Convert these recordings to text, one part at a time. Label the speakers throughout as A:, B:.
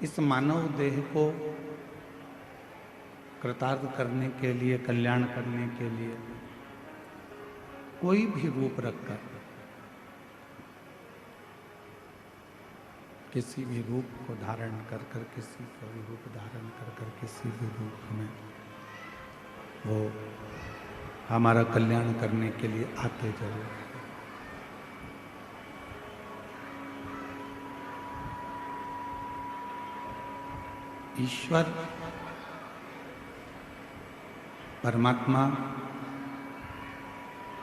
A: इस मानव देह को कृतार्थ करने के लिए, कल्याण करने के लिए कोई भी रूप रखकर, किसी भी रूप को धारण कर कर, किसी का भी रूप धारण कर कर, किसी भी रूप में वो हमारा कल्याण करने के लिए आते जरूर। ईश्वर परमात्मा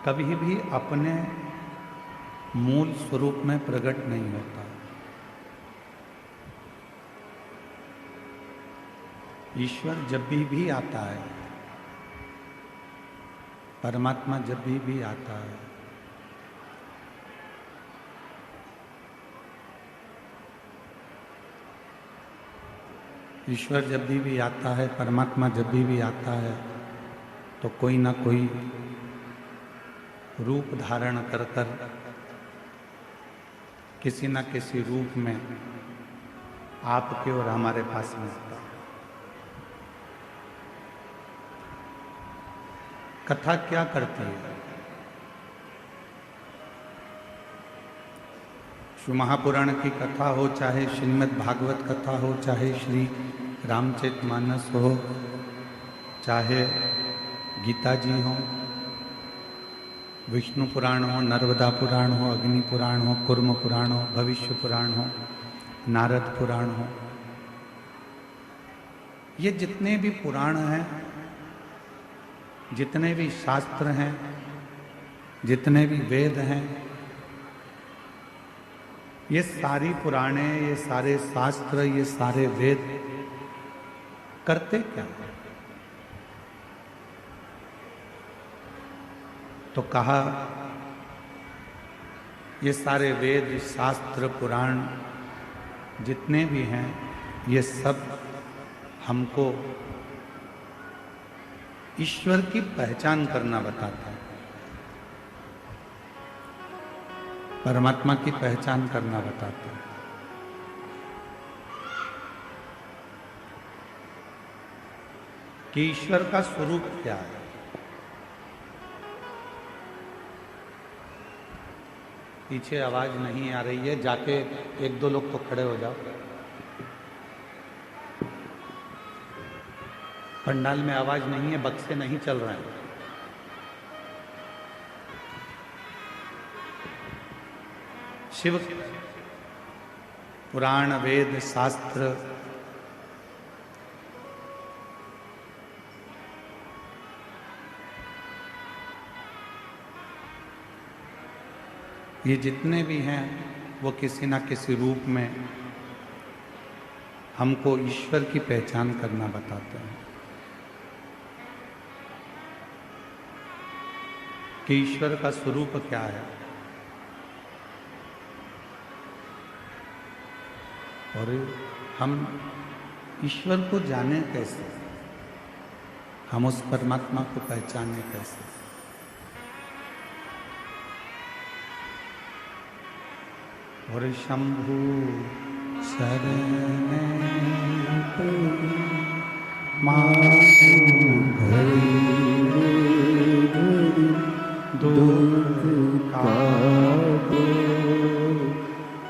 A: कभी भी अपने मूल स्वरूप में प्रकट नहीं होता। ईश्वर जब भी आता है, परमात्मा जब भी आता है, ईश्वर जब भी आता है, परमात्मा जब भी आता है, तो कोई ना कोई रूप धारण कर कर किसी न किसी रूप में आपके और हमारे पास में आता है। कथा क्या करती है? श्री महापुराण की कथा हो, चाहे श्रीमद् भागवत कथा हो, चाहे श्री रामचरितमानस हो, चाहे गीता जी हो, विष्णु पुराण हो, नर्मदा पुराण हो, अग्नि पुराण हो, कूर्म पुराण हो, भविष्य पुराण हो, नारद पुराण हो, ये जितने भी पुराण हैं, जितने भी शास्त्र हैं, जितने भी वेद हैं, ये सारी पुराणे, ये सारे शास्त्र, ये सारे वेद करते क्या हैं? तो कहा ये सारे वेद, शास्त्र, पुराण जितने भी हैं, ये सब हमको ईश्वर की पहचान करना बताता है, परमात्मा की पहचान करना बताता है। कि ईश्वर का स्वरूप क्या है। पीछे आवाज नहीं आ रही है, जाके एक दो लोग तो खड़े हो जाओ। पंडाल में आवाज नहीं है, बक्से नहीं चल रहे हैं। शिव पुराण, वेद, शास्त्र ये जितने भी हैं, वो किसी ना किसी रूप में हमको ईश्वर की पहचान करना बताते हैं कि ईश्वर का स्वरूप क्या है। और हम ईश्वर को जाने कैसे, हम उस परमात्मा को पहचाने कैसे। और शंभु शरण माधु दुख का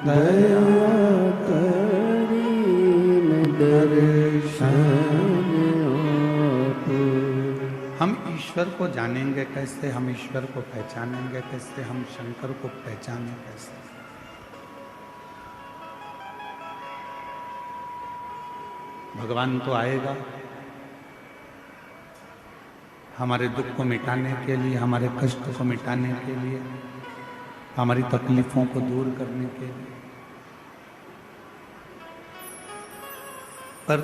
A: दया हम ईश्वर को जानेंगे कैसे, हम ईश्वर को पहचानेंगे कैसे, हम शंकर को पहचानें कैसे। भगवान तो आएगा हमारे दुख को मिटाने के लिए, हमारे कष्ट को मिटाने के लिए, हमारी तकलीफों को दूर करने के लिए। पर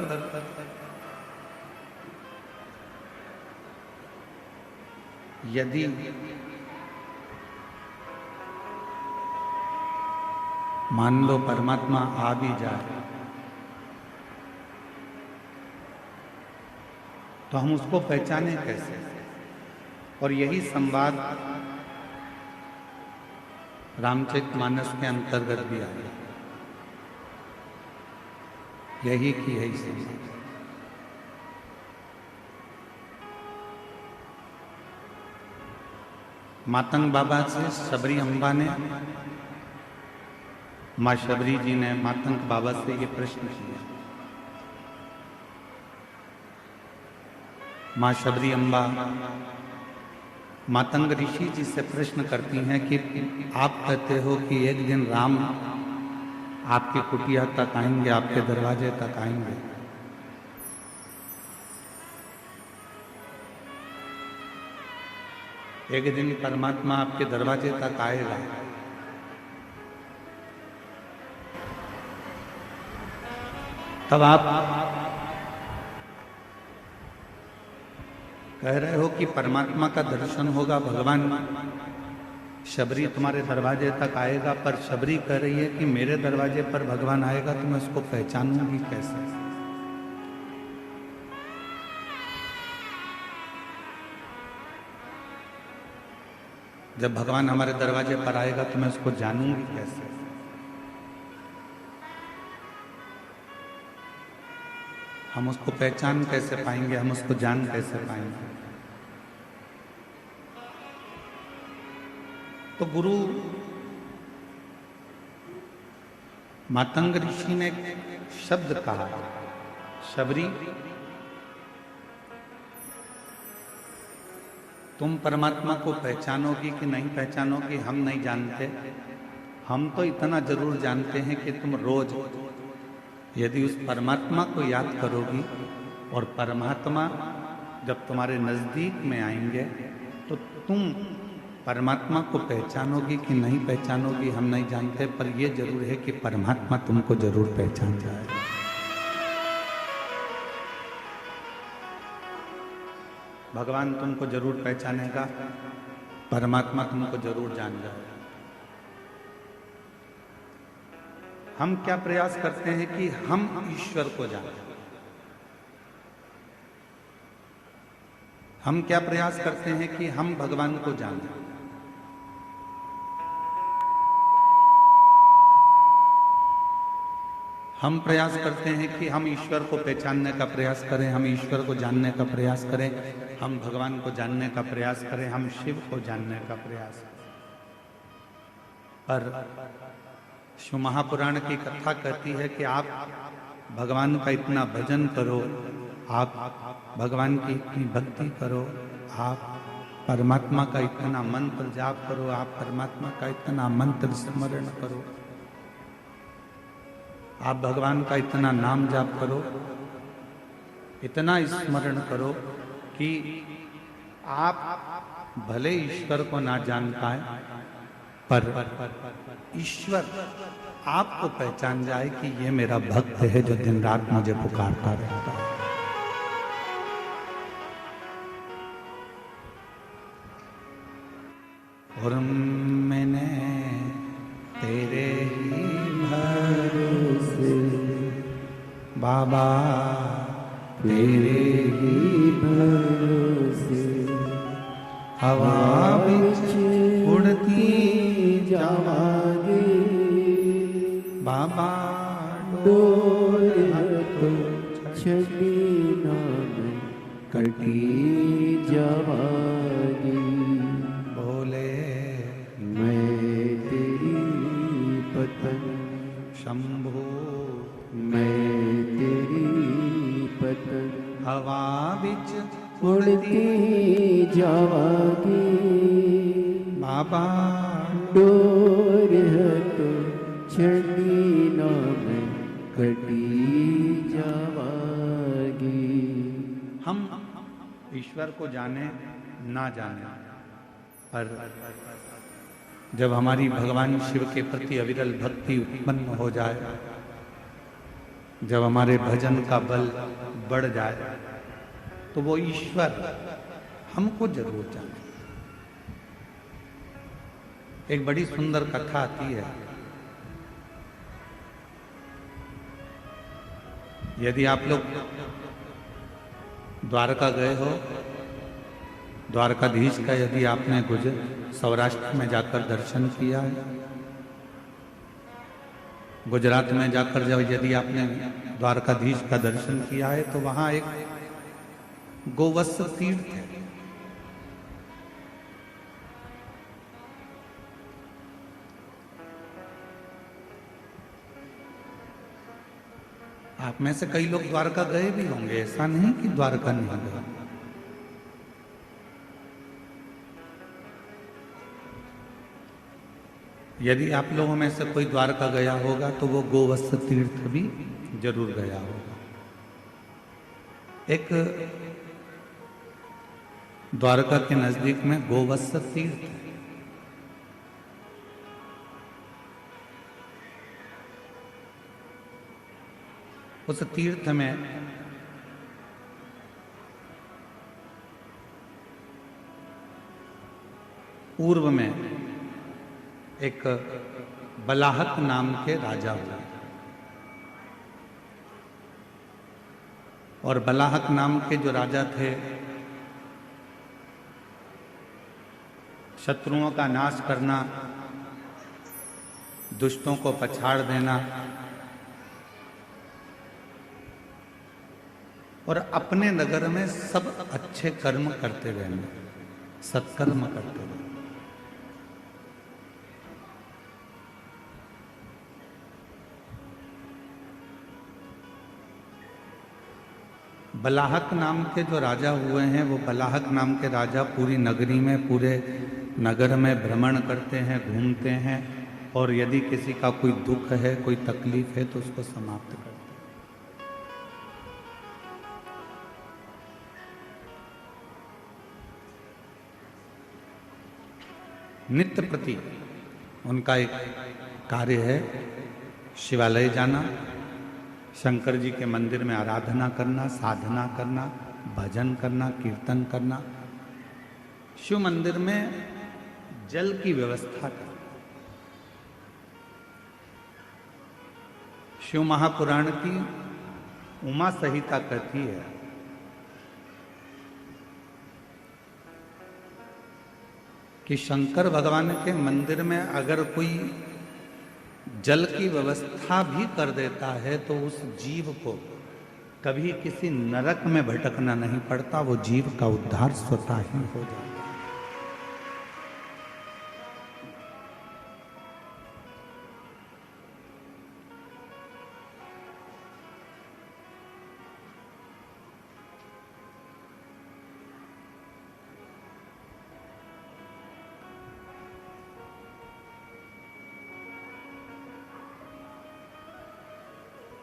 A: यदि मान लो परमात्मा आ भी जाए तो हम उसको पहचाने कैसे। और यही संवाद रामचरितमानस के अंतर्गत भी आया। यही की है इसी। मातंग बाबा से शबरी अम्बा ने, माँ शबरी जी ने मातंग बाबा से ये प्रश्न किया। माँ शबरी अम्बा मातंग ऋषि जी से प्रश्न करती हैं कि आप कहते हो कि एक दिन राम आपकी कुटिया तक आएंगे, आपके दरवाजे तक आएंगे, एक दिन परमात्मा आपके दरवाजे तक आएगा, तब आप कह रहे हो कि परमात्मा का दर्शन होगा, भगवान शबरी तुम्हारे दरवाजे तक आएगा, पर शबरी कह रही है कि मेरे दरवाजे पर भगवान आएगा तो मैं उसको पहचानूंगी कैसे? जब भगवान हमारे दरवाजे पर आएगा तो मैं उसको जानूंगी कैसे? हम उसको पहचान कैसे पाएंगे, हम उसको जान कैसे पाएंगे? तो गुरु मातंग ऋषि ने शब्द कहा, शबरी तुम परमात्मा को पहचानोगी कि नहीं पहचानोगी हम नहीं जानते, हम तो इतना जरूर जानते हैं कि तुम रोज यदि उस परमात्मा को याद करोगी और परमात्मा जब तुम्हारे नजदीक में आएंगे तो तुम परमात्मा को पहचानोगी कि नहीं पहचानोगी हम नहीं जानते, पर यह जरूर है कि परमात्मा तुमको जरूर पहचान जाएगा। भगवान तुमको जरूर पहचानेगा, परमात्मा तुमको जरूर जान जाएगा। हम क्या प्रयास करते हैं कि हम ईश्वर को जानें। हम क्या प्रयास करते हैं कि हम भगवान को जानें। हम प्रयास करते हैं कि हम ईश्वर को पहचानने का प्रयास करें, हम ईश्वर को जानने का प्रयास करें, हम भगवान को जानने का प्रयास करें, हम शिव को जानने का प्रयास करें। पर शिव महापुराण की कथा कहती है कि आप भगवान का इतना भजन करो, आप भगवान की इतनी भक्ति करो, आप परमात्मा का इतना मंत्र जाप करो, आप परमात्मा का इतना मंत्र स्मरण करो, आप भगवान का इतना नाम जाप करो, इतना स्मरण करो कि आप भले ईश्वर को ना जान पाए पर ईश्वर आपको पहचान जाए कि ये मेरा भक्त है जो दिन रात मुझे पुकारता रहता है। और मैंने तेरे ही भरोसे बाबा, तेरे ही भरोसे हवा बिच उड़ती जावांगे बाबा, डोर तो छड़ी नाम कटी जावांगी। बोले मैं तेरी पतंग शंभो, मैं तेरी पतंग हवा बिच उड़ती जावांगी बाबा, डोर तो छड़ी नाम कटी जावागी। हम ईश्वर को जाने ना जाने, पर जब हमारी भगवान शिव के प्रति अविरल भक्ति उत्पन्न हो जाए, जब हमारे भजन का बल बढ़ जाए, तो वो ईश्वर हमको जरूर जाने। एक बड़ी सुंदर कथा आती है। यदि आप लोग द्वारका गए हो, द्वारकाधीश का यदि आपने सौराष्ट्र में जाकर दर्शन किया है, गुजरात में जाकर जब यदि आपने द्वारकाधीश का दर्शन किया है तो वहां एक गोवत्स तीर्थ है। आप में से कई लोग द्वारका गए भी होंगे, ऐसा नहीं कि द्वारका नहीं गए। यदि आप लोगों में से कोई द्वारका गया होगा तो वो गोवत्स तीर्थ भी जरूर गया होगा। एक द्वारका के नजदीक में गोवत्स तीर्थ है। उस तीर्थ में पूर्व में एक बलाहक नाम के राजा हुए और बलाहक नाम के जो राजा थे शत्रुओं का नाश करना, दुष्टों को पछाड़ देना और अपने नगर में सब अच्छे कर्म करते रहना, सत्कर्म करते रहना। बलाहक नाम के जो राजा हुए हैं वो बलाहक नाम के राजा पूरी नगरी में, पूरे नगर में भ्रमण करते हैं, घूमते हैं और यदि किसी का कोई दुख है, कोई तकलीफ है तो उसको समाप्त करते हैं। नित्य प्रति उनका एक कार्य है शिवालय जाना, शंकर जी के मंदिर में आराधना करना, साधना करना, भजन करना, कीर्तन करना, शिव मंदिर में जल की व्यवस्था करना। शिव महापुराण की उमा संहिता कहती है कि शंकर भगवान के मंदिर में अगर कोई जल की व्यवस्था भी कर देता है तो उस जीव को कभी किसी नरक में भटकना नहीं पड़ता, वो जीव का उद्धार स्वतः ही हो जाता है।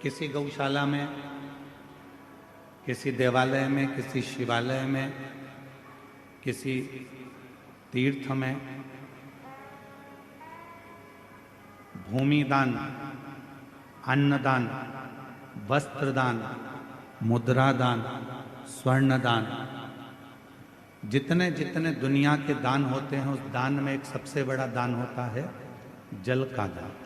A: किसी गौशाला में, किसी देवालय में, किसी शिवालय में, किसी तीर्थ में भूमि दान, अन्नदान, वस्त्रदान, मुद्रा दान, स्वर्ण दान, जितने जितने दुनिया के दान होते हैं उस दान में एक सबसे बड़ा दान होता है जल का दान।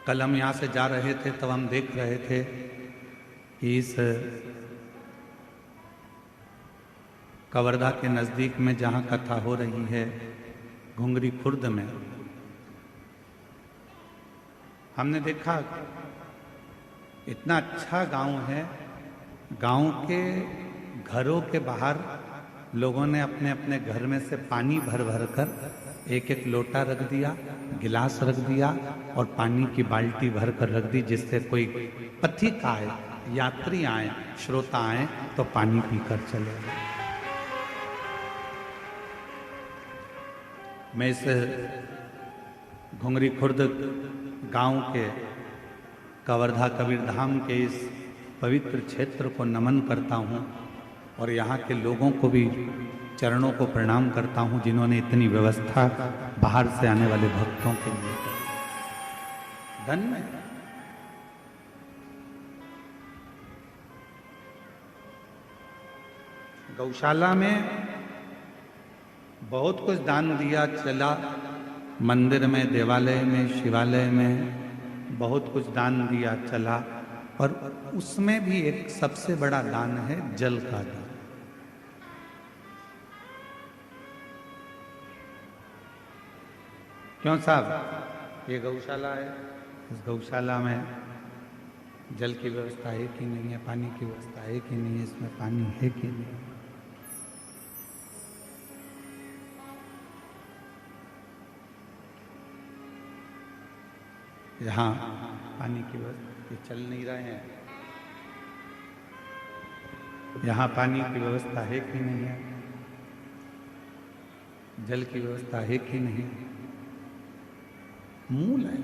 A: कल हम यहाँ से जा रहे थे तब हम देख रहे थे कि इस कवर्धा के नज़दीक में जहाँ कथा हो रही है घुंगरी खुर्द में, हमने देखा इतना अच्छा गांव है। गांव के घरों के बाहर लोगों ने अपने अपने घर में से पानी भर भर कर एक एक लोटा रख दिया, गिलास रख दिया और पानी की बाल्टी भर कर रख दी, जिससे कोई पथिक आए, यात्री आए, श्रोता आए तो पानी पीकर चले। मैं इस घुंगरी खुर्द गांव के कवर्धा कबीर धाम के इस पवित्र क्षेत्र को नमन करता हूँ और यहाँ के लोगों को भी चरणों को प्रणाम करता हूँ जिन्होंने इतनी व्यवस्था बाहर से आने वाले भक्तों के लिए धन्य। गौशाला में बहुत कुछ दान दिया चला, मंदिर में, देवालय में, शिवालय में बहुत कुछ दान दिया चला, और उसमें भी एक सबसे बड़ा दान है जल का दान। क्यों साहब, ये गौशाला है, इस गौशाला में जल की व्यवस्था है कि नहीं है, पानी की व्यवस्था है कि नहीं है, इसमें पानी है कि नहीं। यहाँ पानी की व्यवस्था चल नहीं रहे हैं, यहाँ पानी की व्यवस्था है कि नहीं है, जल की व्यवस्था है कि नहीं। मूल है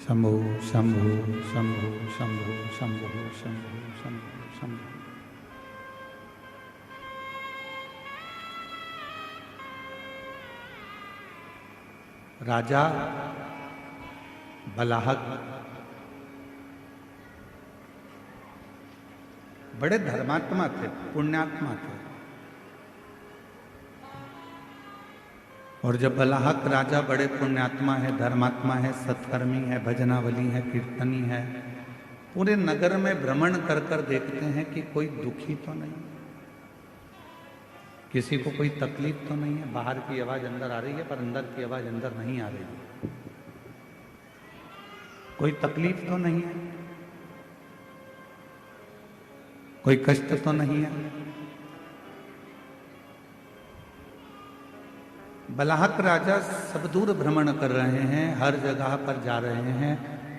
A: शंभु शंभु शंभु शंभु शंभु शंभु शंभु शंभु। राजा बलाहक बड़े धर्मात्मा थे, पुण्यात्मा थे। और जब बलाहक राजा बड़े पुण्यात्मा है, धर्मात्मा है, सत्कर्मी है, भजनावली है, कीर्तनी है, पूरे नगर में भ्रमण कर कर देखते हैं कि कोई दुखी तो नहीं, किसी को कोई तकलीफ तो नहीं है। बाहर की आवाज अंदर आ रही है पर अंदर की आवाज अंदर नहीं आ रही है। कोई तकलीफ तो नहीं है, कोई कष्ट तो नहीं है। बलाहक राजा सब दूर भ्रमण कर रहे हैं, हर जगह पर जा रहे हैं,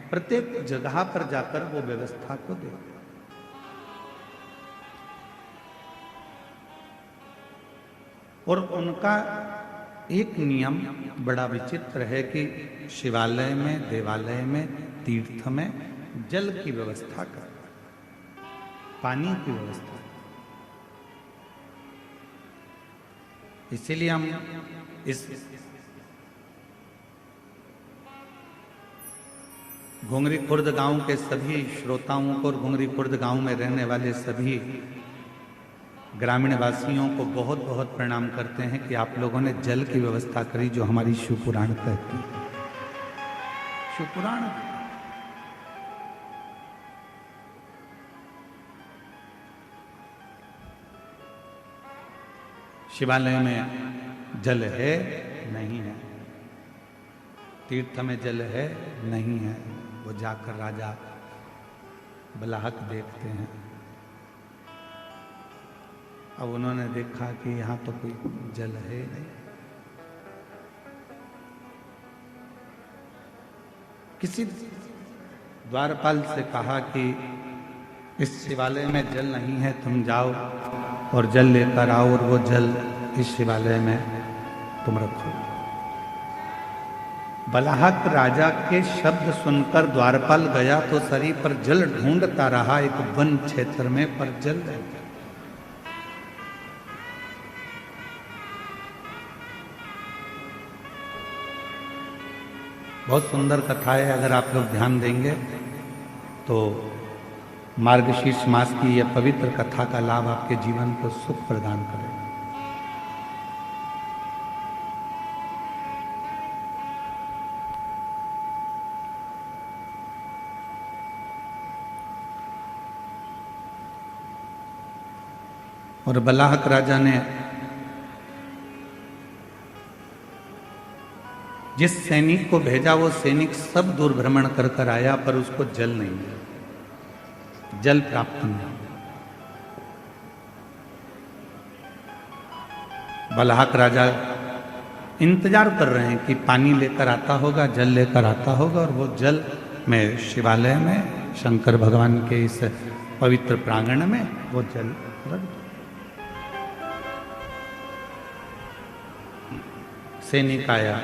A: प्रत्येक जगह पर जाकर वो व्यवस्था को देखते। और उनका एक नियम बड़ा विचित्र है कि शिवालय में, देवालय में, तीर्थ में जल की व्यवस्था कर, पानी की व्यवस्था। इसीलिए हम इस घुंगरी खुर्द गांव के सभी श्रोताओं को और घुंगरी खुर्द गांव में रहने वाले सभी ग्रामीण वासियों को बहुत बहुत प्रणाम करते हैं कि आप लोगों ने जल की व्यवस्था करी, जो हमारी शिवपुराण कहती है। शिवपुराण शिवालय में जल है नहीं है, तीर्थ में जल है नहीं है, वो जाकर राजा बलाहक देखते हैं। अब उन्होंने देखा कि यहाँ तो कोई जल है नहीं। किसी द्वारपाल से कहा कि इस शिवालय में जल नहीं है, तुम जाओ और जल लेकर आओ और वो जल इस शिवालय में तुम रखो। बलाहक राजा के शब्द सुनकर द्वारपाल गया तो शरीर पर जल ढूंढता रहा एक वन क्षेत्र में, पर जल नहीं। बहुत सुंदर कथा है, अगर आप लोग ध्यान देंगे तो मार्गशीर्ष मास की यह पवित्र कथा का लाभ आपके जीवन को सुख प्रदान करेगा। और बलाहक राजा ने जिस सैनिक को भेजा, वो सैनिक सब दूर भ्रमण कर कर आया, पर उसको जल नहीं मिला, जल प्राप्त नहीं। बलाहक राजा इंतजार कर रहे हैं कि पानी लेकर आता होगा, जल लेकर आता होगा, और वो जल में शिवालय में शंकर भगवान के इस पवित्र प्रांगण में वो जल रख दो। सैनिक आया,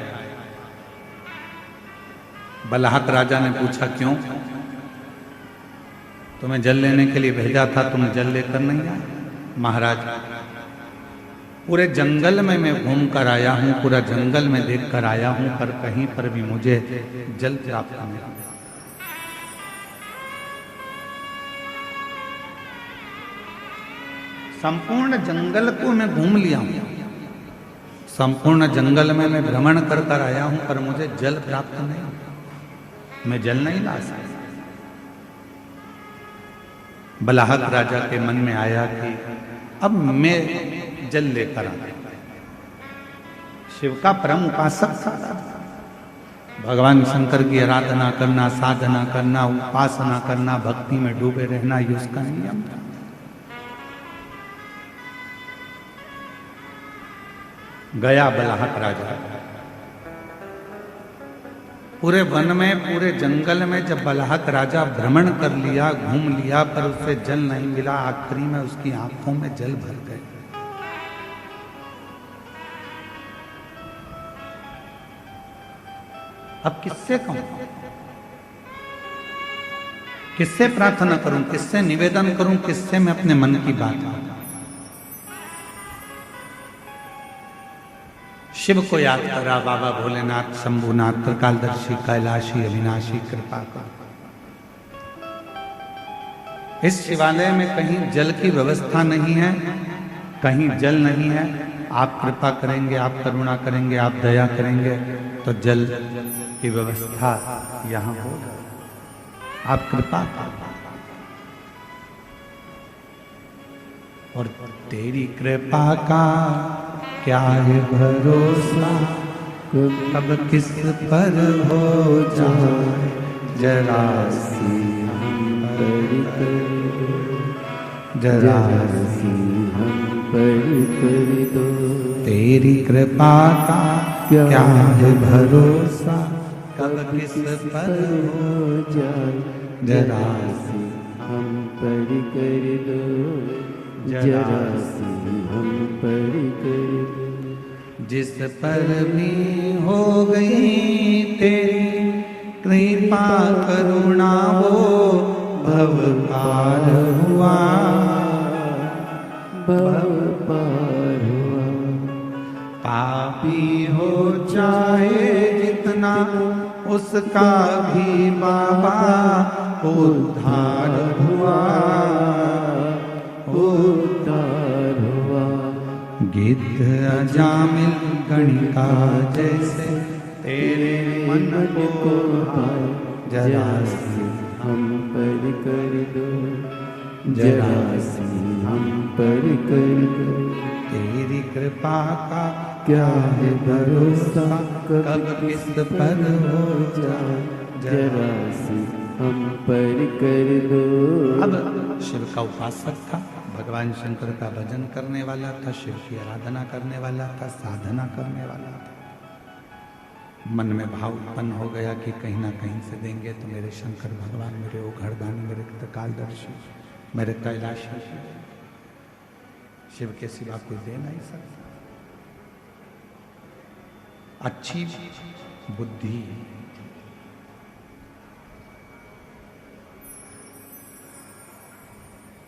A: बलाहक राजा ने पूछा क्यों, तुम्हें जल लेने के लिए भेजा था, तुम जल लेकर नहीं आए? महाराज, पूरे जंगल में मैं घूम कर आया हूं, पूरा जंगल में देख कर आया हूं, पर कहीं पर भी मुझे जल प्राप्त नहीं हुआ। संपूर्ण जंगल को मैं घूम लिया हूं, संपूर्ण जंगल में मैं भ्रमण कर कर आया हूं, पर मुझे जल प्राप्त नहीं, मैं जल नहीं ला सकता। बलाहक राजा के मन में आया कि अब मैं जल लेकर आता। शिव का परम उपासक था, भगवान शंकर की आराधना करना, साधना करना, उपासना करना, भक्ति में डूबे रहना, ये उसका नियम था। गया बलाहक राजा, पूरे वन में, पूरे जंगल में जब बलाहक राजा भ्रमण कर लिया, घूम लिया, पर उसे जल नहीं मिला। आखिरी में उसकी आंखों में जल भर गए। अब किससे कहूं, किससे प्रार्थना करूं, किससे निवेदन करूं, किससे मैं अपने मन की बात कहूं? शिव को याद करा, बाबा भोलेनाथ, शंभुनाथ, त्रिकालदर्शी, कैलाशी, अविनाशी, कृपा कर। इस शिवालय में कहीं जल की व्यवस्था नहीं है, कहीं जल नहीं है। आप कृपा करेंगे, आप करुणा करेंगे, आप दया करेंगे तो जल की व्यवस्था यहां होगा। आप कृपा करें। और तेरी कृपा का क्या है भरोसा, कब किस पर हो जाए जरा सी हम पर जरा सी हम पर दो। तेरी कृपा का क्या है भरोसा, कब किस पर हो जाए जरा सी
B: हम पर कर दो, जरा सी हम पर कर दो।
A: जिस पर भी हो गई तेरी कृपा करुणा, वो भव पार हुआ,
B: भव पार हुआ।
A: पापी हो चाहे जितना, उसका भी बाबा उद्धार हुआ,
B: उद्धार हुआ।
A: गिद्ध अजामिल गणिका जैसे तेरे मन को पाए जरा सी
B: हम पर कर दो, जरा सी हम पर कर दो।
A: तेरी कृपा का
B: क्या है भरोसा,
A: कब किस पर हो जाए
B: जरा सी हम पर कर दो।
A: अब शिव का उपासक था, भगवान शंकर का भजन करने वाला था, शिव की आराधना करने वाला था, साधना करने वाला था। मन में भाव उत्पन्न हो गया कि कहीं ना कहीं से देंगे तो मेरे शंकर भगवान, मेरे ओघड़दानी, मेरे त्रिकालदर्शी, मेरे कैलाशी, शिव के सिवा कोई दे नहीं सकता। अच्छी बुद्धि,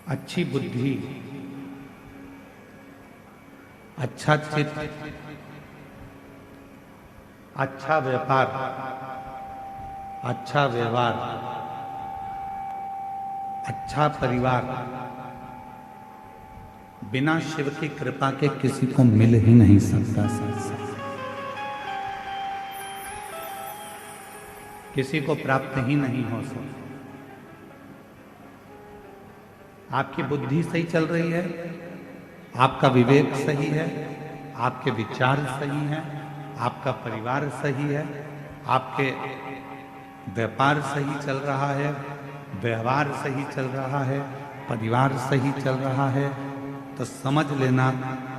A: अच्छी बुद्धि, अच्छा चित्त, अच्छा व्यापार, अच्छा व्यवहार, अच्छा परिवार बिना शिव की कृपा के किसी को मिल ही नहीं सकता। किसी को प्राप्त ही नहीं हो सकता। आपकी बुद्धि सही चल रही है, आपका विवेक सही है, आपके विचार सही हैं, आपका परिवार सही है, आपके व्यापार सही चल रहा है, व्यवहार सही चल रहा है, परिवार सही चल रहा है, तो समझ लेना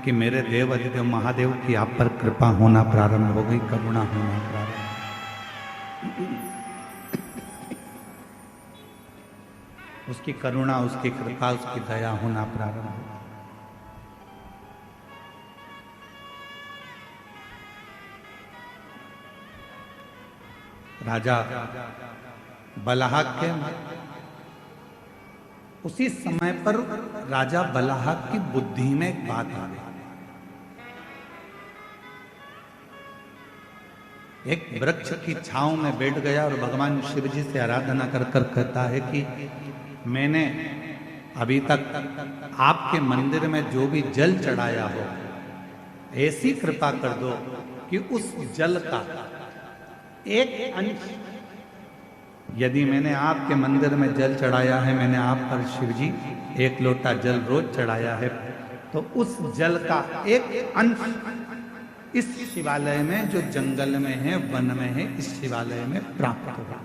A: कि मेरे देव अधिदेव महादेव की आप पर कृपा होना प्रारंभ हो गई, करुणा होना प्रारंभ। उसकी करुणा, उसकी कृपा, उसकी दया होना प्रारंभ हो। राजा बलाहक के उसी समय पर राजा बलाहक की बुद्धि में एक बात आ गई। एक वृक्ष की छांव में बैठ गया और भगवान शिव जी से आराधना कर कर कहता है कि मैंने अभी तक आपके मंदिर में जो भी जल चढ़ाया हो, ऐसी कृपा कर दो कि उस जल का एक अंश, यदि मैंने आपके मंदिर में जल चढ़ाया है, मैंने आप पर शिव जी एक लोटा जल रोज चढ़ाया है, तो उस जल का एक अंश इस शिवालय में जो जंगल में है, वन में है, इस शिवालय में प्राप्त होगा।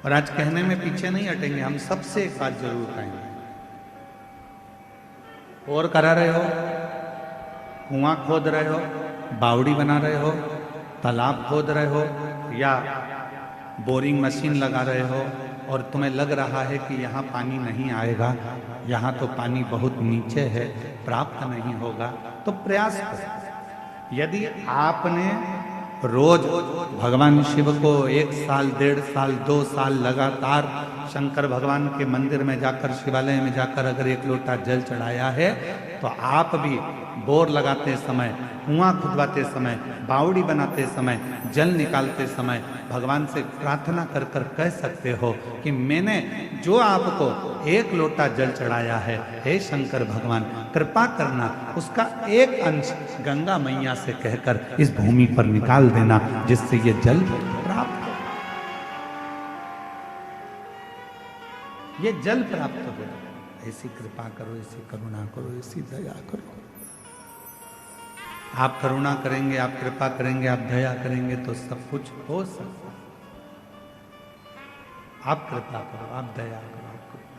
A: और आज कहने में पीछे नहीं हटेंगे, हम सबसे एक बात जरूर कहेंगे। और करा रहे हो, कुआं खोद रहे हो, बावड़ी बना रहे हो, तालाब खोद रहे हो, या बोरिंग मशीन लगा रहे हो और तुम्हें लग रहा है कि यहाँ पानी नहीं आएगा, यहाँ तो पानी बहुत नीचे है, प्राप्त नहीं होगा, तो प्रयास करो। यदि आपने रोज भगवान शिव को 1 साल, 1.5 साल, 2 साल लगातार शंकर भगवान के मंदिर में जाकर, शिवालय में जाकर अगर 1 लोटा जल चढ़ाया है, तो आप भी बोर लगाते समय, कुआं खुदवाते समय, बावड़ी बनाते समय, जल निकालते समय भगवान से प्रार्थना कर कर कह सकते हो कि मैंने जो आपको 1 लोटा जल चढ़ाया है, हे शंकर भगवान कृपा करना, उसका 1 अंश गंगा मैया से कहकर इस भूमि पर निकाल देना, जिससे ये जल प्राप्त हो, ये जल प्राप्त हो। ऐसी कृपा करो, ऐसी करुणा करो, ऐसी दया करो। आप करुणा करेंगे, आप कृपा करेंगे, आप दया करेंगे तो सब कुछ हो सकता है। आप कृपा करो, आप दया करो, आप कृपा।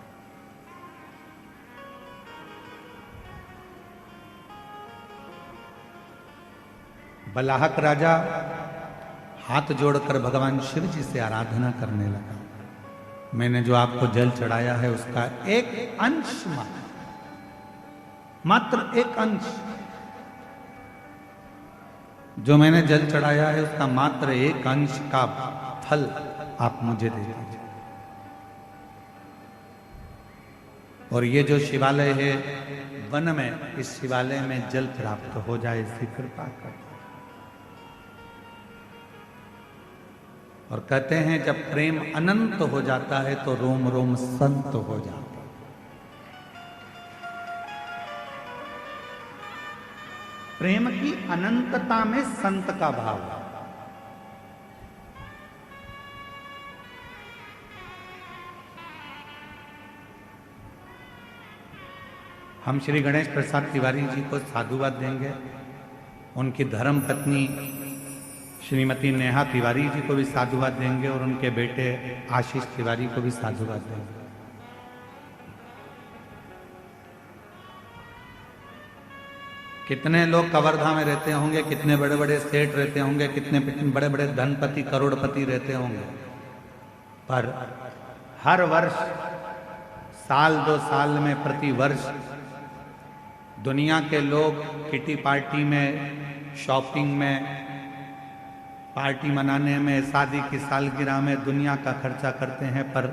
A: बलाहक राजा हाथ जोड़कर भगवान शिव जी से आराधना करने लगा। मैंने जो आपको जल चढ़ाया है उसका 1 अंश, मात्र 1 अंश, जो मैंने जल चढ़ाया है उसका मात्र 1 अंश का फल आप मुझे दे दीजिए। और ये जो शिवालय है वन में, इस शिवालय में जल प्राप्त हो जाए, इसकी कृपा कर। और कहते हैं जब प्रेम अनंत हो जाता है तो रोम रोम संत हो जाता है। प्रेम की अनंतता में संत का भाव है। हम श्री गणेश प्रसाद तिवारी जी को साधुवाद देंगे, उनकी धर्म पत्नी श्रीमती नेहा तिवारी जी को भी साधुवाद देंगे और उनके बेटे आशीष तिवारी को भी साधुवाद देंगे। कितने लोग कवर्धा में रहते होंगे, कितने बड़े बड़े सेठ रहते होंगे, कितने बड़े बड़े धनपति करोड़पति रहते होंगे, पर हर वर्ष, साल 2 साल में, प्रति वर्ष दुनिया के लोग किटी पार्टी में, शॉपिंग में, पार्टी मनाने में, शादी की सालगिरह में दुनिया का खर्चा करते हैं। पर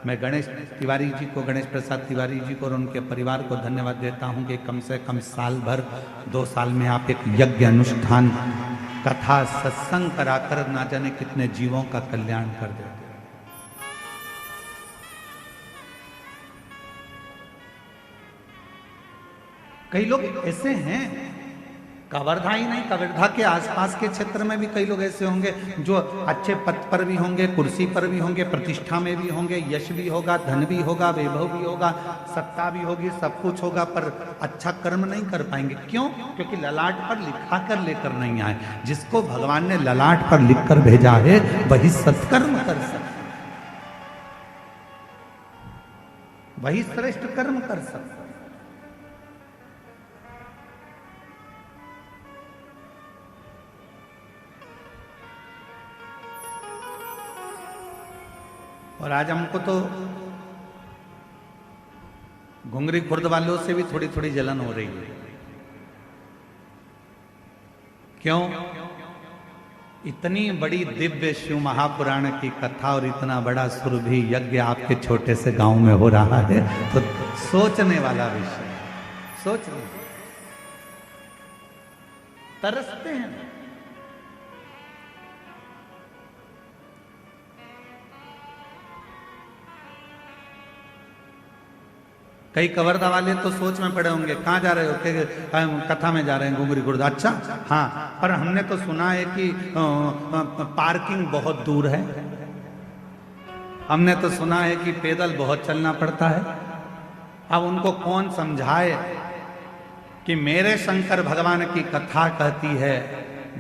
A: मैं गणेश तिवारी जी को, गणेश प्रसाद तिवारी जी को और उनके परिवार को धन्यवाद देता हूं कि कम से कम साल भर, 2 साल में आप एक यज्ञ अनुष्ठान, कथा, सत्संग कराकर ना जाने कितने जीवों का कल्याण कर देते हैं। कई लोग ऐसे हैं, कवर्धा ही नहीं, कवर्धा के आसपास के क्षेत्र में भी कई लोग ऐसे होंगे जो अच्छे पद पर भी होंगे, कुर्सी पर भी होंगे, प्रतिष्ठा में भी होंगे, यश भी होगा, धन भी होगा, वैभव भी होगा, सत्ता भी होगी, सब कुछ होगा, पर अच्छा कर्म नहीं कर पाएंगे। क्यों? क्योंकि ललाट पर लिखा कर लेकर नहीं आए। जिसको भगवान ने ललाट पर लिख कर भेजा है वही सत्कर्म कर सकता, वही श्रेष्ठ कर्म कर सकता। और आज हमको तो घुंगरी खुर्द वालों से भी थोड़ी थोड़ी जलन हो रही है। क्यों? इतनी बड़ी दिव्य शिव महापुराण की कथा और इतना बड़ा सुरभि यज्ञ आपके छोटे से गांव में हो रहा है, तो सोचने वाला विषय, सोचने तरसते हैं। कई कवर्धा वाले तो सोच में पड़े होंगे, कहाँ जा रहे हो? कथा में जा रहे हैं, घुंगरी खुर्द। अच्छा, हाँ, पर हमने तो सुना है कि पार्किंग बहुत दूर है। हमने तो सुना है कि पैदल बहुत चलना पड़ता है। अब उनको कौन समझाए कि मेरे शंकर भगवान की कथा कहती है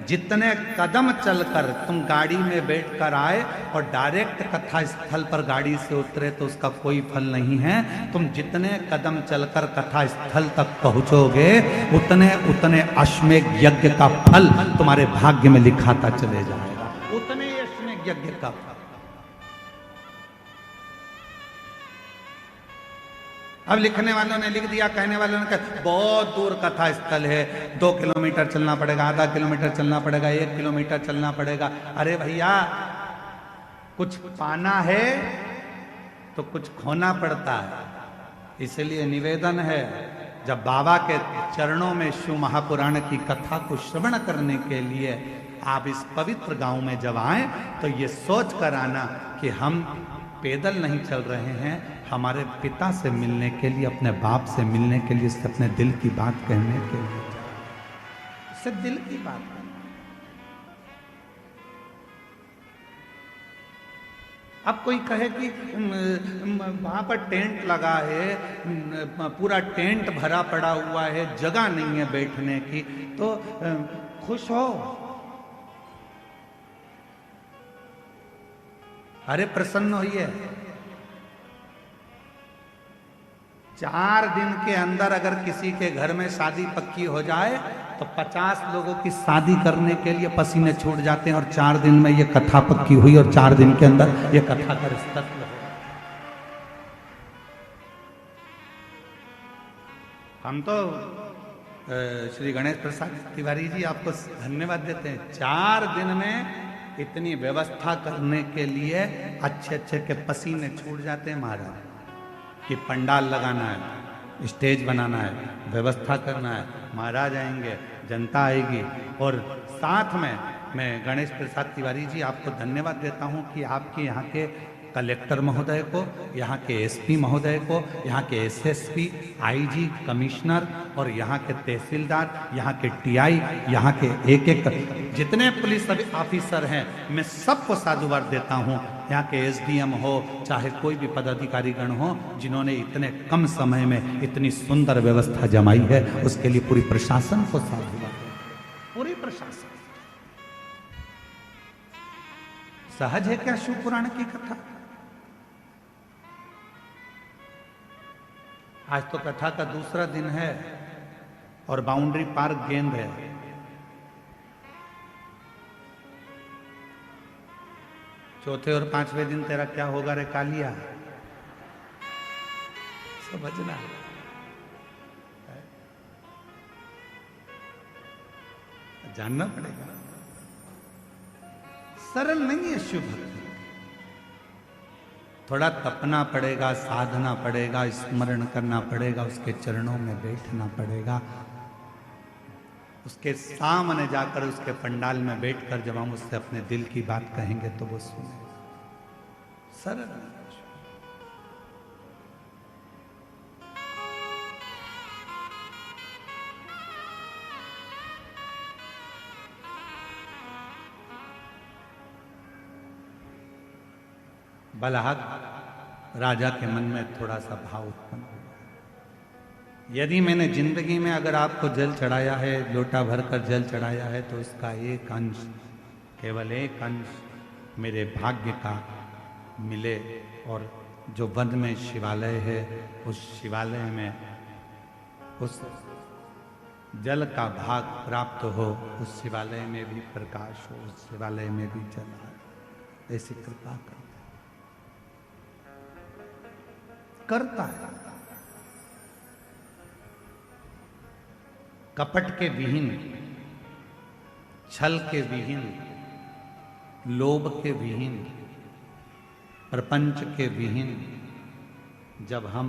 A: जितने कदम चलकर तुम गाड़ी में बैठकर आए और डायरेक्ट कथा स्थल पर गाड़ी से उतरे तो उसका कोई फल नहीं है। तुम जितने कदम चलकर कथा स्थल तक पहुंचोगे उतने उतने अश्वमेध यज्ञ का फल तुम्हारे भाग्य में लिखाता चले जाएगा। उतने अश्वमेध यज्ञ का फल। अब लिखने वालों ने लिख दिया, कहने वालों ने कहा बहुत दूर कथा स्थल है, 2 किलोमीटर चलना पड़ेगा, आधा किलोमीटर चलना पड़ेगा, 1 किलोमीटर चलना पड़ेगा। अरे भैया, कुछ पाना है तो कुछ खोना पड़ता है। इसलिए निवेदन है, जब बाबा के चरणों में शिव महापुराण की कथा को श्रवण करने के लिए आप इस पवित्र गांव में जब आए तो ये सोच कर आना कि हम पैदल नहीं चल रहे हैं, हमारे पिता से मिलने के लिए, अपने बाप से मिलने के लिए, उससे अपने दिल की बात कहने के लिए, उससे दिल की बात। अब कोई कहे कि वहां पर टेंट लगा है, पूरा टेंट भरा पड़ा हुआ है, जगह नहीं है बैठने की, तो खुश हो। अरे प्रसन्न होइए। 4 दिन के अंदर अगर किसी के घर में शादी पक्की हो जाए तो 50 लोगों की शादी करने के लिए पसीने छूट जाते हैं, और 4 दिन में ये कथा पक्की हुई और 4 दिन के अंदर ये कथा का रिश्ता हो। हम तो श्री गणेश प्रसाद तिवारी जी आपको धन्यवाद देते हैं। 4 दिन में इतनी व्यवस्था करने के लिए अच्छे अच्छे के पसीने छूट जाते हैं महाराज, कि पंडाल लगाना है, स्टेज बनाना है, व्यवस्था करना है, महाराज आएंगे, जनता आएगी। और साथ में मैं गणेश प्रसाद तिवारी जी आपको धन्यवाद देता हूं कि आपके यहाँ के कलेक्टर महोदय को, यहाँ के एसपी महोदय को, यहाँ के एसएसपी, आईजी, कमिश्नर और यहाँ के तहसीलदार, यहाँ के टीआई, यहाँ के एक एक जितने पुलिस ऑफिसर हैं, मैं सबको साधुवाद देता हूँ। यहाँ के एसडीएम हो, चाहे कोई भी पदाधिकारी गण हो, जिन्होंने इतने कम समय में इतनी सुंदर व्यवस्था जमाई है, उसके लिए पूरी प्रशासन को साधुवाद, पूरी प्रशासन। सहज है क्या शिव पुराण की कथा? आज तो कथा का दूसरा दिन है और बाउंड्री पार्क गेंद है। चौथे और 5वें दिन तेरा क्या होगा रे कालिया? समझना, जानना पड़ेगा। सरल नहीं है शिव भक्ति, थोड़ा तपना पड़ेगा, साधना पड़ेगा, स्मरण करना पड़ेगा, उसके चरणों में बैठना पड़ेगा, उसके सामने जाकर उसके पंडाल में बैठकर जब हम उससे अपने दिल की बात कहेंगे तो वो सुने। सरल। बलहक राजा के मन में थोड़ा सा भाव उत्पन्न हुआ। यदि मैंने जिंदगी में अगर आपको जल चढ़ाया है, लोटा भरकर जल चढ़ाया है, तो उसका एक अंश, केवल एक अंश मेरे भाग्य का मिले, और जो वन में शिवालय है उस शिवालय में उस जल का भाग प्राप्त हो, उस शिवालय में भी प्रकाश हो, उस शिवालय में भी जल आए, ऐसी कृपा करता है। कपट के विहीन, छल के विहीन, लोभ के विहीन, प्रपंच के विहीन, जब हम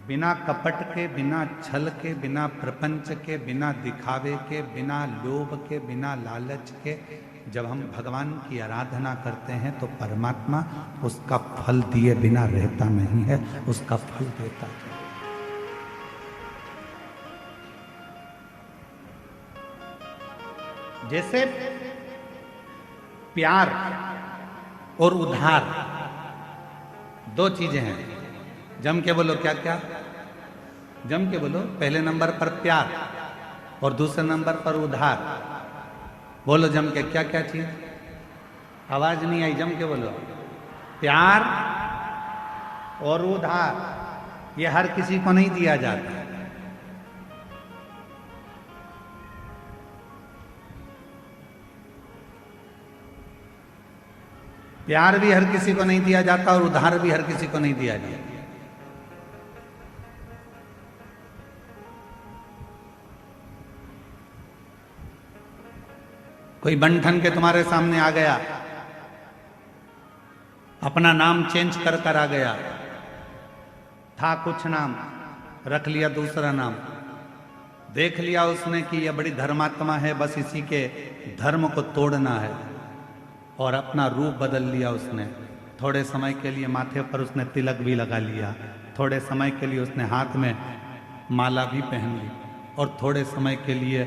A: बिना कपट के, बिना छल के, बिना प्रपंच के, बिना दिखावे के, बिना लोभ के, बिना लालच के जब हम भगवान की आराधना करते हैं तो परमात्मा उसका फल दिए बिना रहता नहीं है, उसका फल देता है। जैसे प्यार और उधार, दो चीजें हैं। जम के बोलो क्या क्या, जम के बोलो। पहले नंबर पर प्यार और दूसरे नंबर पर उधार। बोलो जम के क्या क्या चीज। आवाज नहीं आई, जम के बोलो। प्यार और उधार, ये हर किसी को नहीं दिया जाता। प्यार भी हर किसी को नहीं दिया जाता और उधार भी हर किसी को नहीं दिया जाता। कोई बंठन के तुम्हारे सामने आ गया, अपना नाम चेंज कर कर आ गया, था कुछ नाम, रख लिया दूसरा नाम। देख लिया उसने कि यह बड़ी धर्मात्मा है, बस इसी के धर्म को तोड़ना है, और अपना रूप बदल लिया उसने। थोड़े समय के लिए माथे पर उसने तिलक भी लगा लिया, थोड़े समय के लिए उसने हाथ में माला भी पहन ली, और थोड़े समय के लिए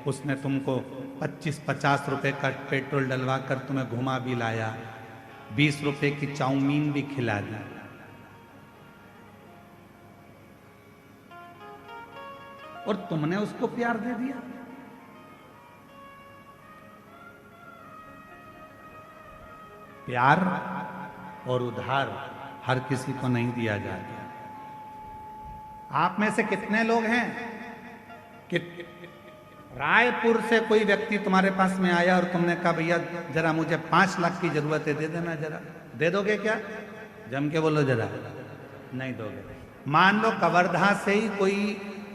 A: उसने तुमको 25-50 रुपए का पेट्रोल डलवा कर तुम्हें घुमा भी लाया, 20 रुपए की चाउमीन भी खिला दी। और तुमने उसको प्यार दे दिया। प्यार और उधार हर किसी को नहीं दिया जाता। आप में से कितने लोग हैं कि रायपुर से कोई व्यक्ति तुम्हारे पास में आया और तुमने कहा भैया जरा मुझे 5 लाख की जरूरत है, दे देना जरा। दे दोगे क्या? जम के बोलो जरा। नहीं दोगे। मान लो कवर्धा से ही कोई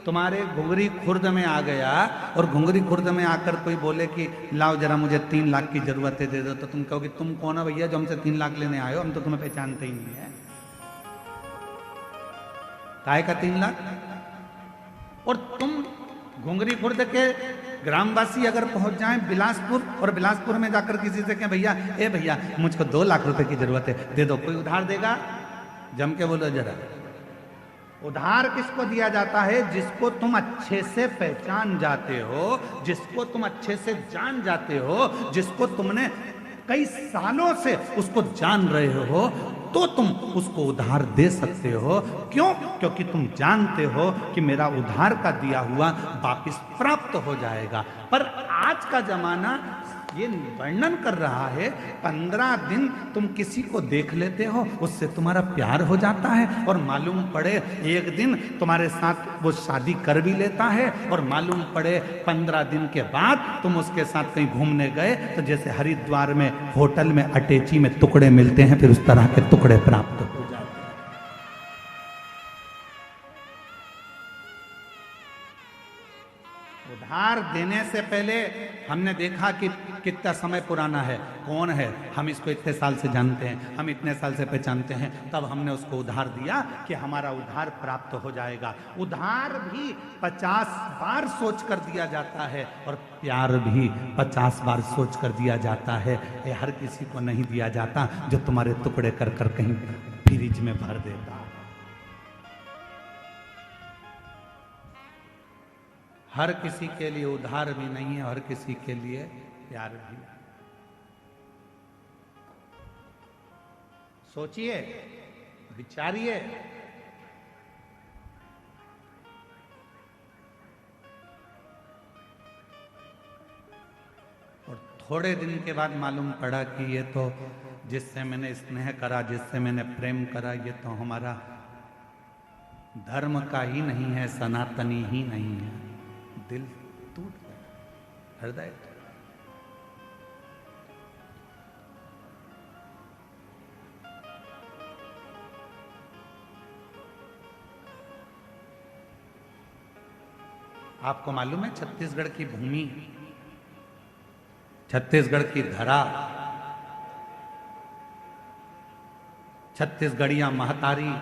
A: तुम्हारे घुंगरी खुर्द में आ गया और घुंगरी खुर्द में आकर कोई बोले कि लाओ जरा मुझे 3 लाख की जरूरत है, दे दो, तो तुम कहोगे तुम कौन हो भैया जो हमसे 3 लाख लेने आए हो, हम तो तुम्हें पहचानते ही नहीं है। काहे का 3 लाख? और तुम घुंगरी खुर्द के ग्रामवासी अगर पहुंच जाएं बिलासपुर, और बिलासपुर में जाकर किसी से कहें भैया ए भैया मुझको 2 लाख रुपए की जरूरत है, दे दो, कोई उधार देगा? जम के बोलो जरा। उधार किसको दिया जाता है? जिसको तुम अच्छे से पहचान जाते हो, जिसको तुम अच्छे से जान जाते हो, जिसको तुमने कई सालों से उसको जान रहे हो, तो तुम उसको उधार दे सकते हो। क्यों? क्योंकि तुम जानते हो कि मेरा उधार का दिया हुआ वापस प्राप्त हो जाएगा। पर आज का जमाना ये वर्णन कर रहा है 15 दिन तुम किसी को देख लेते हो, उससे तुम्हारा प्यार हो जाता है, और मालूम पड़े एक दिन तुम्हारे साथ वो शादी कर भी लेता है, और मालूम पड़े 15 दिन के बाद तुम उसके साथ कहीं घूमने गए तो जैसे हरिद्वार में होटल में अटैची में टुकड़े मिलते हैं, फिर उस तरह के टुकड़े प्राप्त हो जाते हैं। उधार देने से पहले हमने देखा कि कितना समय पुराना है, कौन है, हम इसको इतने साल से जानते हैं, हम इतने साल से पहचानते हैं, तब हमने उसको उधार दिया कि हमारा उधार प्राप्त हो जाएगा। उधार भी 50 बार सोच कर दिया जाता है, और प्यार भी 50 बार सोच कर दिया जाता है। ये हर किसी को नहीं दिया जाता जो तुम्हारे टुकड़े कर कर कहीं फ्रिज में भर देता। हर किसी के लिए उधार भी नहीं है, हर किसी के लिए प्यार भी। सोचिए, विचारिए। और थोड़े दिन के बाद मालूम पड़ा कि ये तो जिससे मैंने स्नेह करा, जिससे मैंने प्रेम करा, ये तो हमारा धर्म का ही नहीं है, सनातनी ही नहीं है। दिल टूट गया, हृदय। आपको मालूम है छत्तीसगढ़ की भूमि, छत्तीसगढ़ की धरा, छत्तीसगढ़िया महतारी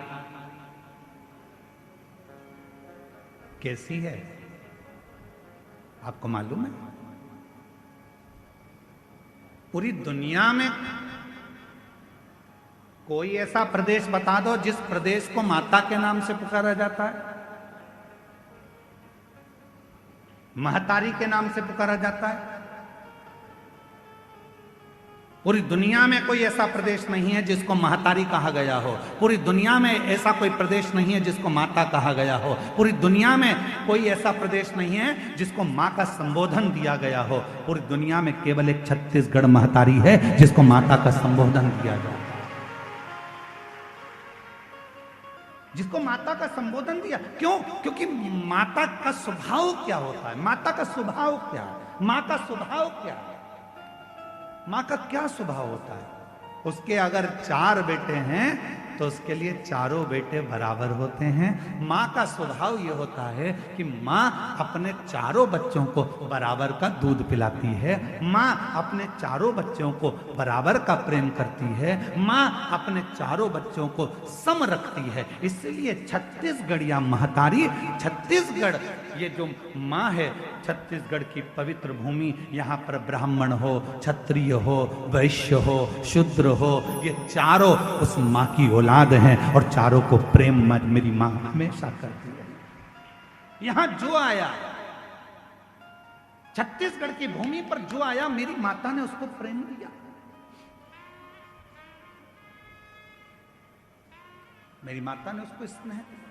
A: कैसी है? आपको मालूम है? पूरी दुनिया में कोई ऐसा प्रदेश बता दो जिस प्रदेश को माता के नाम से पुकारा जाता है, महतारी के नाम से पुकारा जाता है। पूरी दुनिया में कोई ऐसा प्रदेश नहीं है जिसको महतारी कहा गया हो। पूरी दुनिया में ऐसा कोई प्रदेश नहीं है जिसको माता कहा गया हो। पूरी दुनिया में कोई ऐसा प्रदेश नहीं है जिसको माँ का संबोधन दिया गया हो। पूरी दुनिया में केवल एक छत्तीसगढ़ महतारी है जिसको माता का संबोधन दिया गया, जिसको माता का संबोधन दिया। क्यों? क्योंकि माता का स्वभाव क्या होता है, माता का स्वभाव क्या है, माँ का स्वभाव क्या है, माँ का क्या स्वभाव होता है। उसके अगर 4 बेटे हैं तो उसके लिए चारों बेटे बराबर होते हैं। माँ का स्वभाव ये होता है कि माँ अपने चारों बच्चों को बराबर का दूध पिलाती है। माँ अपने चारों बच्चों को बराबर का प्रेम करती है। माँ अपने चारों बच्चों को सम रखती है। इसलिए छत्तीसगढ़िया महतारी, छत्तीसगढ़ ये जो माँ है, छत्तीसगढ़ की पवित्र भूमि, यहाँ पर ब्राह्मण हो, क्षत्रिय हो, वैश्य हो, शूद्र हो, ये चारों उस माँ की औलाद हैं और चारों को प्रेम मेरी माँ हमेशा करती है। यहाँ जो आया, छत्तीसगढ़ की भूमि पर जो आया, मेरी माता ने उसको प्रेम दिया। मेरी माता ने उसको स्नेह दिया।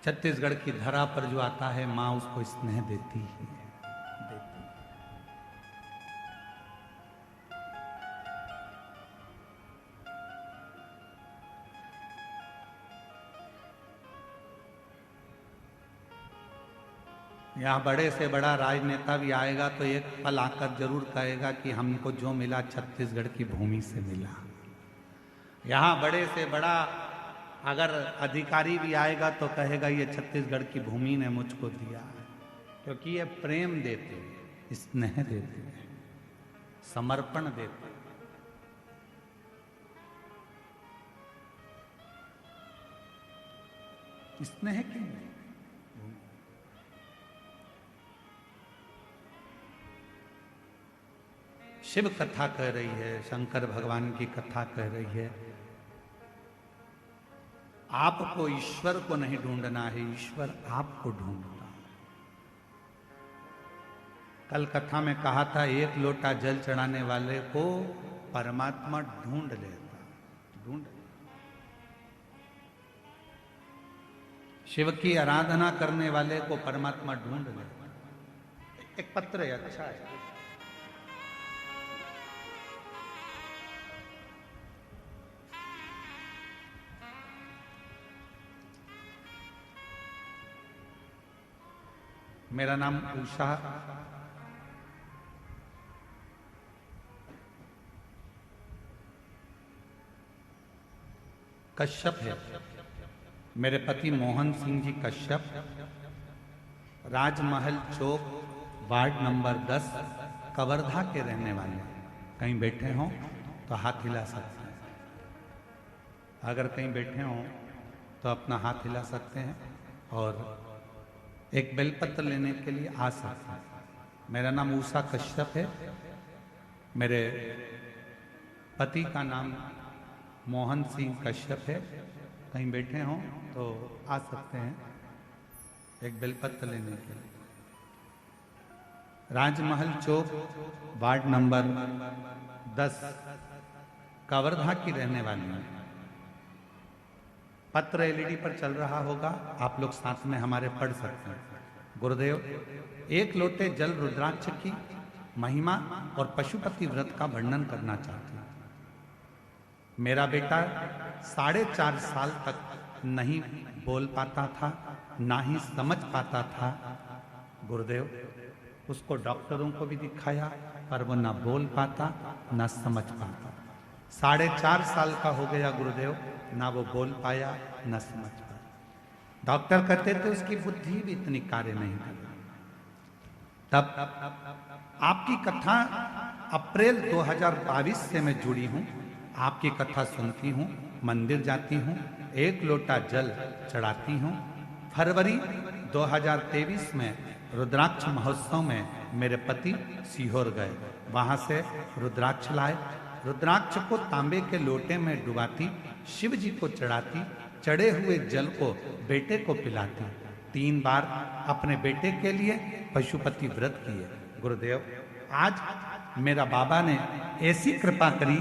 A: छत्तीसगढ़ की धरा पर जो आता है, मां उसको स्नेह देती ही है, देती। यहाँ बड़े से बड़ा राजनेता भी आएगा तो एक पल आकर जरूर कहेगा कि हमको जो मिला छत्तीसगढ़ की भूमि से मिला। यहाँ बड़े से बड़ा अगर अधिकारी भी आएगा तो कहेगा ये छत्तीसगढ़ की भूमि ने मुझको दिया है, क्योंकि ये प्रेम देते हैं, स्नेह देते हैं, समर्पण देते हैं। स्नेह क्यों नहीं? शिव कथा कह रही है, शंकर भगवान की कथा कह रही है, आपको ईश्वर को नहीं ढूंढना है, ईश्वर आपको ढूंढता है। कल कथा में कहा था, 1 लोटा जल चढ़ाने वाले को परमात्मा ढूंढ लेता, ढूंढ। शिव की आराधना करने वाले को परमात्मा ढूंढ लेता। एक पत्र है, अच्छा है। मेरा नाम उषा कश्यप है। मेरे पति मोहन सिंह जी कश्यप राजमहल चौक वार्ड नंबर 10 कवर्धा के रहने वाले हैं। कहीं बैठे हों तो हाथ हिला सकते हैं, अगर कहीं बैठे हों तो अपना हाथ हिला सकते हैं और एक बेलपत्र लेने के लिए आ सकते हैं। मेरा नाम उषा कश्यप है। मेरे पति का नाम मोहन सिंह कश्यप है। कहीं बैठे हों तो आ सकते हैं एक बेलपत्र लेने के लिए। राजमहल चौक वार्ड नंबर 10 कवर्धा की रहने वाली है। पत्र एलईडी पर चल रहा होगा, आप लोग साथ में हमारे पढ़ सकते हैं। गुरुदेव, 1 लोटे जल रुद्राक्ष की महिमा और पशुपति व्रत का वर्णन करना चाहते हैं। मेरा बेटा 4.5 साल तक नहीं बोल पाता था, ना ही समझ पाता था। गुरुदेव, उसको डॉक्टरों को भी दिखाया पर वो ना बोल पाता ना समझ पाता। 4.5 साल का हो गया गुरुदेव, ना वो बोल पाया ना समझ पाया। डॉक्टर कहते थे उसकी बुद्धि भी इतनी कार्य नहीं कर। तब आपकी कथा अप्रैल 2022 से मैं जुड़ी हूँ, आपकी कथा सुनती हूँ, मंदिर जाती हूँ, 1 लोटा जल चढ़ाती हूँ। फरवरी 2023 में रुद्राक्ष महोत्सव में मेरे पति सीहोर गए, वहां से रुद्राक्ष लाए। रुद्राक्ष को तांबे के लोटे में डुबाती, शिव जी को चढ़ाती, चढ़े हुए जल को बेटे को पिलाती। 3 बार अपने बेटे के लिए पशुपति व्रत किए। गुरुदेव, आज मेरा बाबा ने ऐसी कृपा करी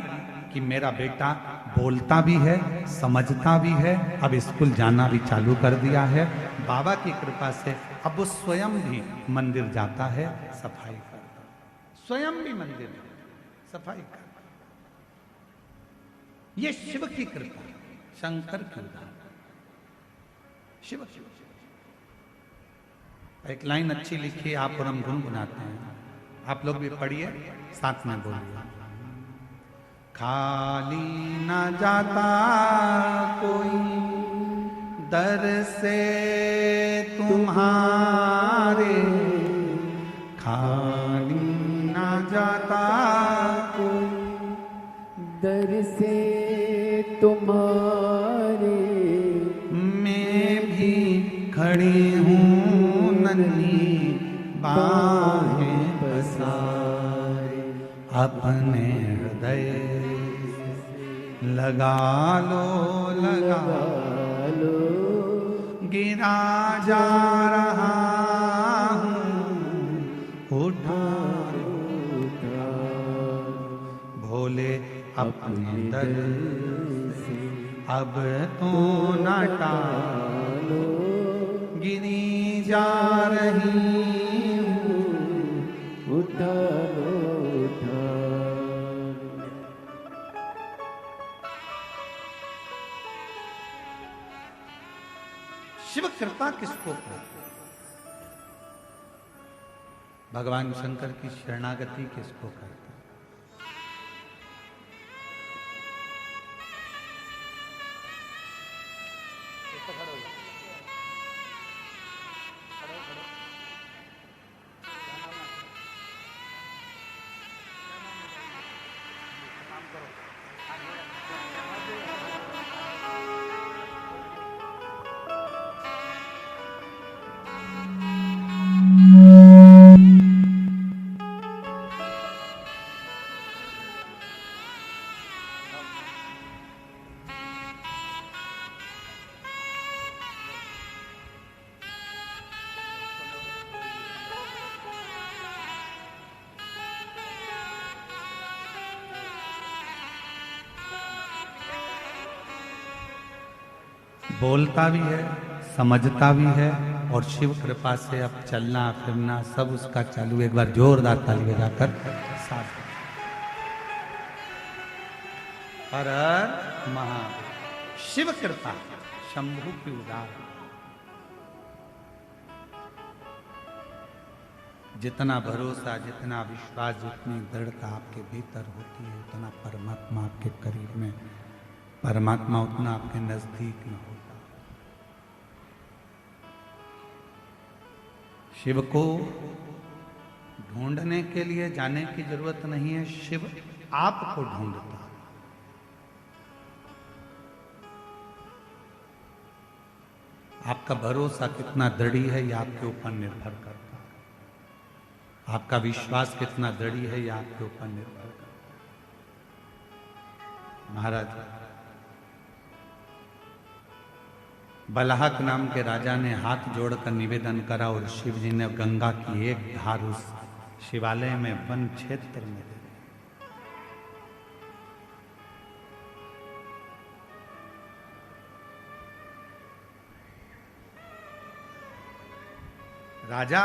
A: कि मेरा बेटा बोलता भी है, समझता भी है, अब स्कूल जाना भी चालू कर दिया है। बाबा की कृपा से अब वो स्वयं भी मंदिर जाता है, सफाई करता, स्वयं भी मंदिर में सफाई करता। ये शिव की कृपा, शंकर की उदाहरण। शिव एक लाइन अच्छी लिखी आप और हम गुनगुनाते हैं, आप लोग भी पढ़िए, साथ में बोलिए। खाली न जाता कोई दर से तुम्हारे, खाली न जाता
B: कोई दर से तुम्हारे,
A: मैं भी खड़ी हूँ नन्ही बाहें पसारे, अपने हृदय लगा लो, लगा
B: लो,
A: गिरा जा रहा हूँ, उठा भोले अपने दर से अब तो न टालो, गिरी जा रही हूँ,
B: उठा लो, उठा।
A: शिव कृपा किसको कहते? भगवान शंकर की शरणागति किसको कहते? बोलता भी है, समझता भी है, और शिव कृपा से अब चलना फिरना सब उसका चालू। एक बार जोरदार ताली बजाकर साथ। हर हर महादेव। शिव कृपा शंभु की उदाहरण। जितना भरोसा, जितना विश्वास, जितनी दृढ़ता आपके भीतर होती है, उतना परमात्मा आपके करीब में, परमात्मा उतना आपके नजदीक में होता। शिव को ढूंढने के लिए जाने की जरूरत नहीं है, शिव आपको ढूंढता। आपका भरोसा कितना दृढ़ी है यह आपके ऊपर निर्भर करता है। आपका विश्वास कितना दृढ़ी है यह आपके ऊपर निर्भर करता है। महाराज बलहक नाम के राजा ने हाथ जोड़कर निवेदन करा और शिव जी ने गंगा की एक धार उस शिवालय में वन क्षेत्र में दे दी। राजा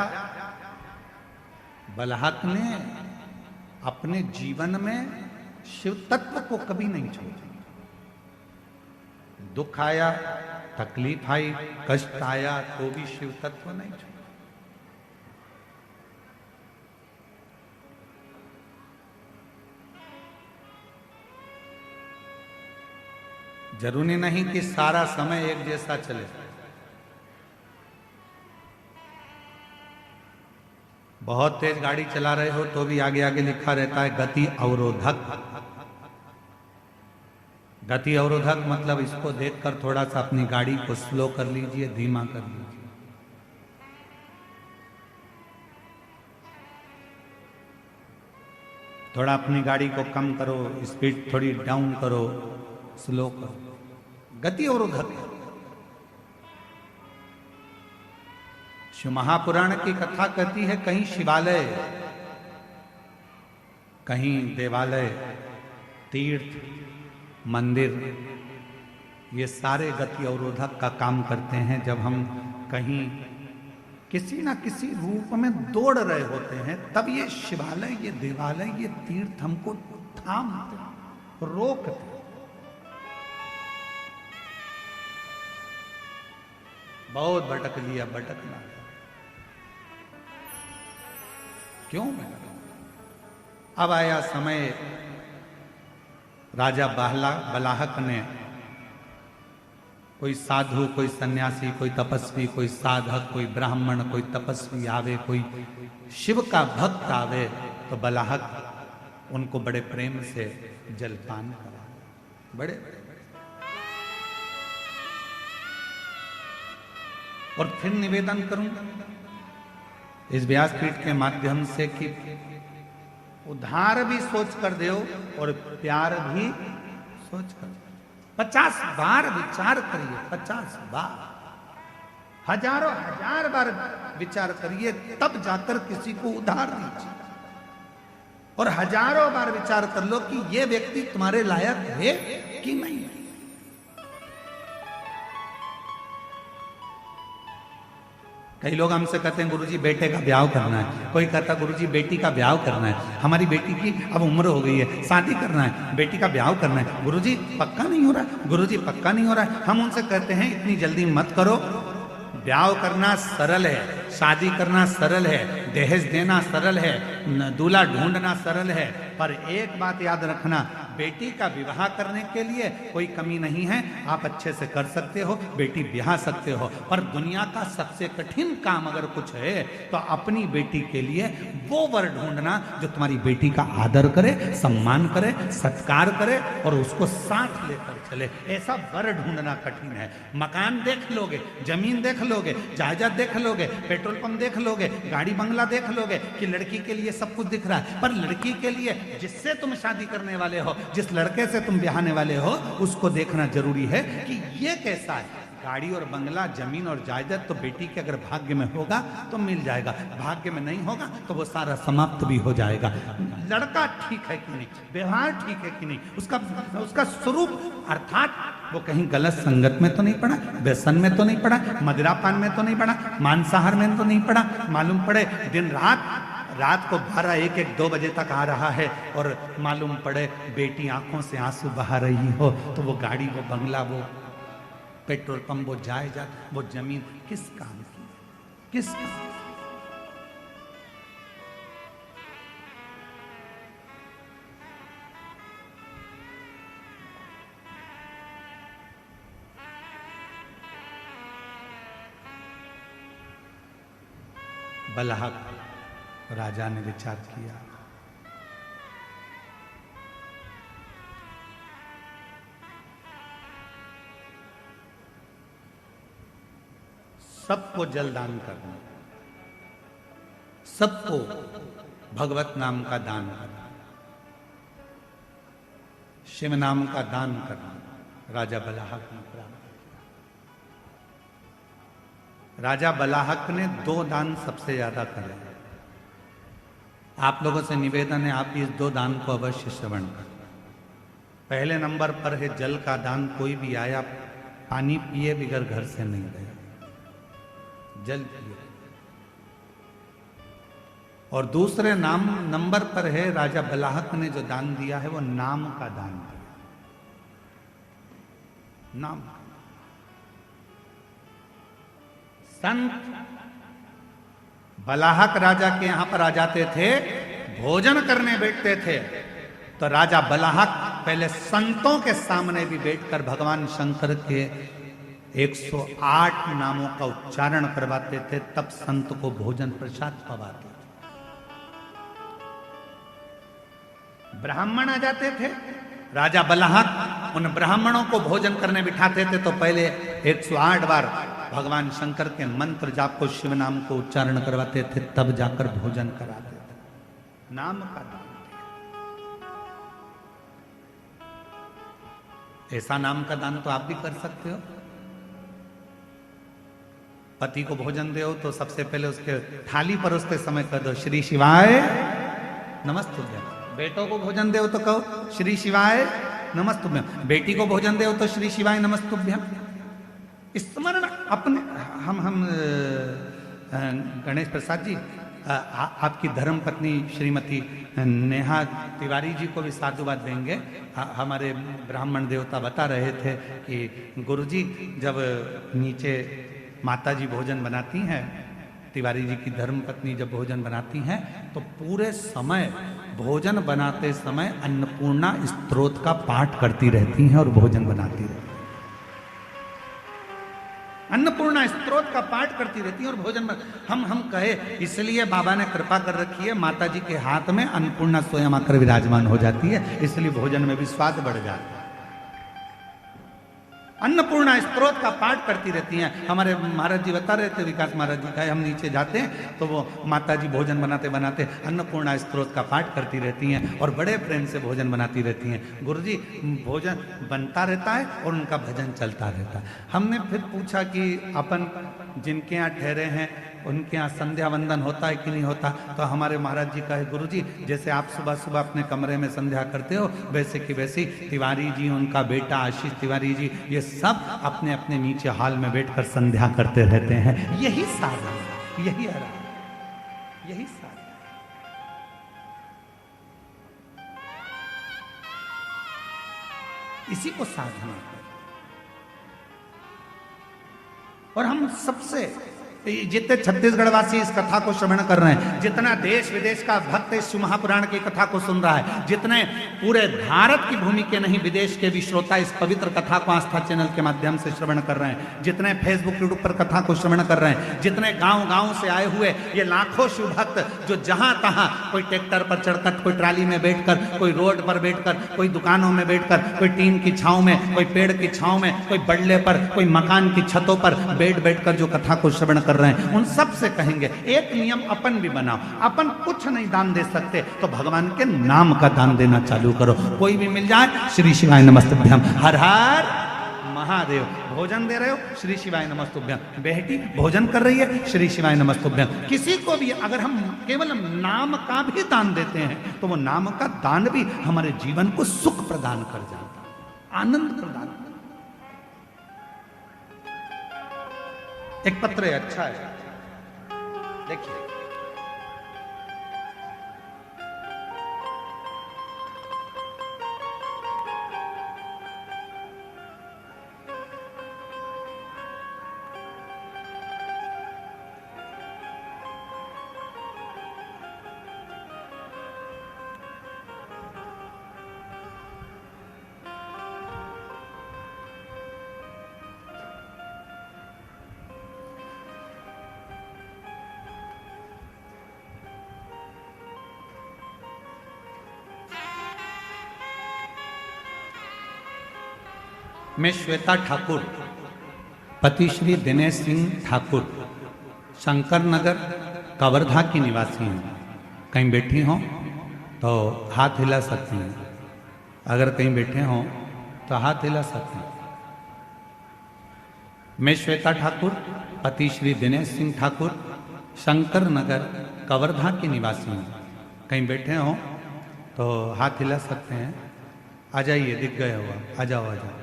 A: बलहक ने अपने जीवन में शिव तत्व को कभी नहीं छोड़ा। दुख आया, तकलीफ आई, कष्ट आया, तो भी शिव तत्व नहीं छोड़ा। जरूरी नहीं कि सारा समय एक जैसा चले। बहुत तेज गाड़ी चला रहे हो तो भी आगे आगे लिखा रहता है गति अवरोधक। गति अवरोधक मतलब इसको देखकर थोड़ा सा अपनी गाड़ी को स्लो कर लीजिए, धीमा कर लीजिए। थोड़ा अपनी गाड़ी को कम करो, स्पीड थोड़ी डाउन करो, स्लो करो। गति अवरोधक है। शिव महापुराण की कथा कहती है कहीं शिवालय, कहीं देवालय, तीर्थ, मंदिर, ये सारे गति अवरोधक का काम करते हैं। जब हम कहीं किसी ना किसी रूप में दौड़ रहे होते हैं, तब ये शिवालय, ये देवालय, ये तीर्थ हमको थामते, रोकते। बहुत भटक लिया, भटकना क्यों भटका? अब आया समय, राजा बलाहक ने, कोई साधु, कोई सन्यासी, कोई तपस्वी, कोई साधक, कोई ब्राह्मण, कोई तपस्वी आवे, कोई शिव का भक्त आवे, तो बलाहक उनको बड़े प्रेम से जलपान करा, बड़े। और फिर निवेदन करूं इस व्यासपीठ के माध्यम से कि उधार भी सोच कर दो और प्यार भी सोच कर दो। 50 बार विचार करिए, 50 बार, हजारों हजार बार विचार करिए, तब जाकर किसी को उधार दीजिए। और हजारों बार विचार कर लो कि ये व्यक्ति तुम्हारे लायक है कि नहीं है। कई लोग हमसे कहते हैं गुरुजी बेटे का ब्याह करना है, कोई कहता गुरुजी बेटी का ब्याह करना है, हमारी बेटी की अब उम्र हो गई है, शादी करना है, बेटी का ब्याह करना है, गुरुजी पक्का नहीं हो रहा, गुरुजी पक्का नहीं हो रहा है। हम उनसे कहते हैं इतनी जल्दी मत करो, ब्याह करना सरल है, शादी करना सरल है, दहेज देना सरल है, दूल्हा ढूंढना सरल है, पर एक बात याद रखना, बेटी का विवाह करने के लिए कोई कमी नहीं है, आप अच्छे से कर सकते हो, बेटी ब्याह सकते हो, पर दुनिया का सबसे कठिन काम अगर कुछ है तो अपनी बेटी के लिए वो वर ढूंढना जो तुम्हारी बेटी का आदर करे, सम्मान करे, सत्कार करे और उसको साथ लेकर चले। ऐसा वर ढूंढना कठिन है। मकान देख लोगे, जमीन देख लोगे, जायदाद देख लोगे, पेट्रोल पंप देख लोगे, गाड़ी बंगला देख लोगे कि लड़की के लिए सब कुछ दिख रहा है, पर लड़की के लिए जिससे तुम शादी करने वाले हो, जिस लड़के से तुम ब्याहने वाले हो, उसको देखना जरूरी है कि ये कैसा है। गाड़ी और बंगला, जमीन और जायदाद तो बेटी के अगर भाग्य में होगा तो मिल जाएगा, भाग्य में नहीं होगा तो वो सारा समाप्त भी हो जाएगा। लड़का ठीक है कि नहीं, व्यवहार ठीक है कि नहीं, उसका स्वरूप अर्थात वो कहीं गलत संगत में तो नहीं पड़ा, व्यसन में तो नहीं पड़ा, मदिरापान में तो नहीं पड़ा, मांसाहार में तो नहीं पड़ा, मालूम पड़े दिन रात को 12, 1, 2 बजे तक आ रहा है और मालूम पड़े बेटी आंखों से आंसू बहा रही हो, तो वो गाड़ी, वो बंगला, वो पेट्रोल पंप, वो जायदाद, वो जमीन किस काम की, किस काम? बलाहक राजा ने विचार किया, सबको जलदान करना, सबको भगवत नाम का दान करना, शिव नाम का दान करना। राजा बलाहक ने प्राप्त किया। राजा बलाहक ने 2 दान सबसे ज्यादा करे। आप लोगों से निवेदन है, आप इस 2 दान को अवश्य श्रवण करें। पहले नंबर पर है जल का दान। कोई भी आया पानी पिए बिगर घर से नहीं गया, जल पिए। और दूसरे नंबर पर है राजा बलाहक ने जो दान दिया है वो नाम का दान दिया। नाम, संत बलाहक राजा के यहां पर आ जाते थे, भोजन करने बैठते थे, तो राजा बलाहक पहले संतों के सामने भी बैठकर भगवान शंकर के 108 नामों का उच्चारण करवाते थे, तब संत को भोजन प्रसाद पवाते थे। ब्राह्मण आ जाते थे, राजा बलाहक उन ब्राह्मणों को भोजन करने बिठाते थे, तो पहले 108 बार भगवान शंकर के मंत्र जाप को, शिव नाम को उच्चारण करवाते थे, तब जाकर भोजन कराते थे। नाम का दान। ऐसा नाम का दान तो आप भी कर सकते हो। पति को भोजन दो तो सबसे पहले उसके थाली पर उसके समय कर दो श्री शिवाय नमस्तुभ्यम। बेटों को भोजन दो तो कहो श्री शिवाय नमस्तुभ्यम। बेटी को भोजन दो तो श्री शिवाय नमस्तुभ्यम। स्मरण अपने हम गणेश प्रसाद जी आपकी धर्म पत्नी श्रीमती नेहा तिवारी जी को भी साधुवाद देंगे। हमारे ब्राह्मण देवता बता रहे थे कि गुरुजी जब नीचे माता जी भोजन बनाती हैं, तिवारी जी की धर्म पत्नी जब भोजन बनाती हैं तो पूरे समय भोजन बनाते समय अन्नपूर्णा स्तोत्र का पाठ करती रहती हैं और भोजन बनाती रहती हैं। अन्नपूर्णा स्तोत्र का पाठ करती रहती है और भोजन हम कहे इसलिए बाबा ने कृपा कर रखी है, माता जी के हाथ में अन्नपूर्णा स्वयं आकर विराजमान हो जाती है, इसलिए भोजन में भी स्वाद बढ़ जाता है। अन्नपूर्णा स्तोत्र का पाठ करती रहती हैं। हमारे महाराज जी बता रहे थे, विकास महाराज जी का, हम नीचे जाते हैं तो वो माता जी भोजन बनाते बनाते अन्नपूर्णा स्तोत्र का पाठ करती रहती हैं और बड़े प्रेम से भोजन बनाती रहती हैं। गुरुजी भोजन बनता रहता है और उनका भजन चलता रहता है। हमने फिर पूछा कि अपन जिनके यहाँ ठहरे हैं उनके यहाँ संध्या वंदन होता है कि नहीं होता, तो हमारे महाराज जी कहे गुरुजी जैसे आप सुबह सुबह अपने कमरे में संध्या करते हो वैसे कि वैसी तिवारी जी, उनका बेटा आशीष तिवारी जी, ये सब अपने अपने नीचे हॉल में बैठकर संध्या करते रहते हैं। यही साधना, यही आराधना, यही साधना। इसी को साधना। और हम सबसे जितने छत्तीसगढ़ वासी इस कथा को श्रवण कर रहे हैं, जितना देश विदेश का भक्त इस शिव महापुराण की कथा को सुन रहा है, जितने पूरे भारत की भूमि के नहीं विदेश के भी श्रोता इस पवित्र कथा को आस्था चैनल के माध्यम से श्रवण कर रहे हैं, जितने फेसबुक यूट्यूब पर कथा को श्रवण कर रहे हैं, जितने गांव गांव से आए हुए ये लाखों शिव भक्त जो जहां तहां, कोई ट्रैक्टर पर चढ़कर, कोई ट्राली में बैठकर, कोई रोड पर बैठकर, कोई दुकानों में बैठकर, कोई टीन की छांव में, कोई पेड़ की छांव में, कोई बल्ले पर, कोई मकान की छतों पर बैठकर जो कथा को श्रवण कर रहे हैं, उन सब से कहेंगे एक नियम अपन भी बनाओ। अपन कुछ नहीं दान दे सकते तो भगवान के नाम का दान देना चालू करो। कोई भी मिल जाए श्री शिवाय नमस्तुभ्यम, हर हर महादेव। भोजन दे रहे हो श्री शिवाय नमस्तुभ्यम, बेटी भोजन कर रही है श्री शिवाय नमस्तुभ्यम। किसी को भी अगर हम केवल नाम का भी दान देते हैं तो वो नाम का दान भी हमारे जीवन को सुख प्रदान कर जाता है, आनंद प्रदान। एक पत्र अच्छा है, देखिए। मैं श्वेता ठाकुर, पति श्री दिनेश सिंह ठाकुर, शंकर नगर कवर्धा की निवासी हूँ। कहीं बैठी हो तो हाथ हिला सकती हैं, अगर कहीं बैठे हो तो हाथ हिला सकते हैं। मैं श्वेता ठाकुर, पति श्री दिनेश सिंह ठाकुर, शंकर नगर कवर्धा की निवासी हूँ। कहीं बैठे हो तो हाथ हिला सकते हैं। आ जाइए, दिख गया हुआ, आ जाओ आ जाओ।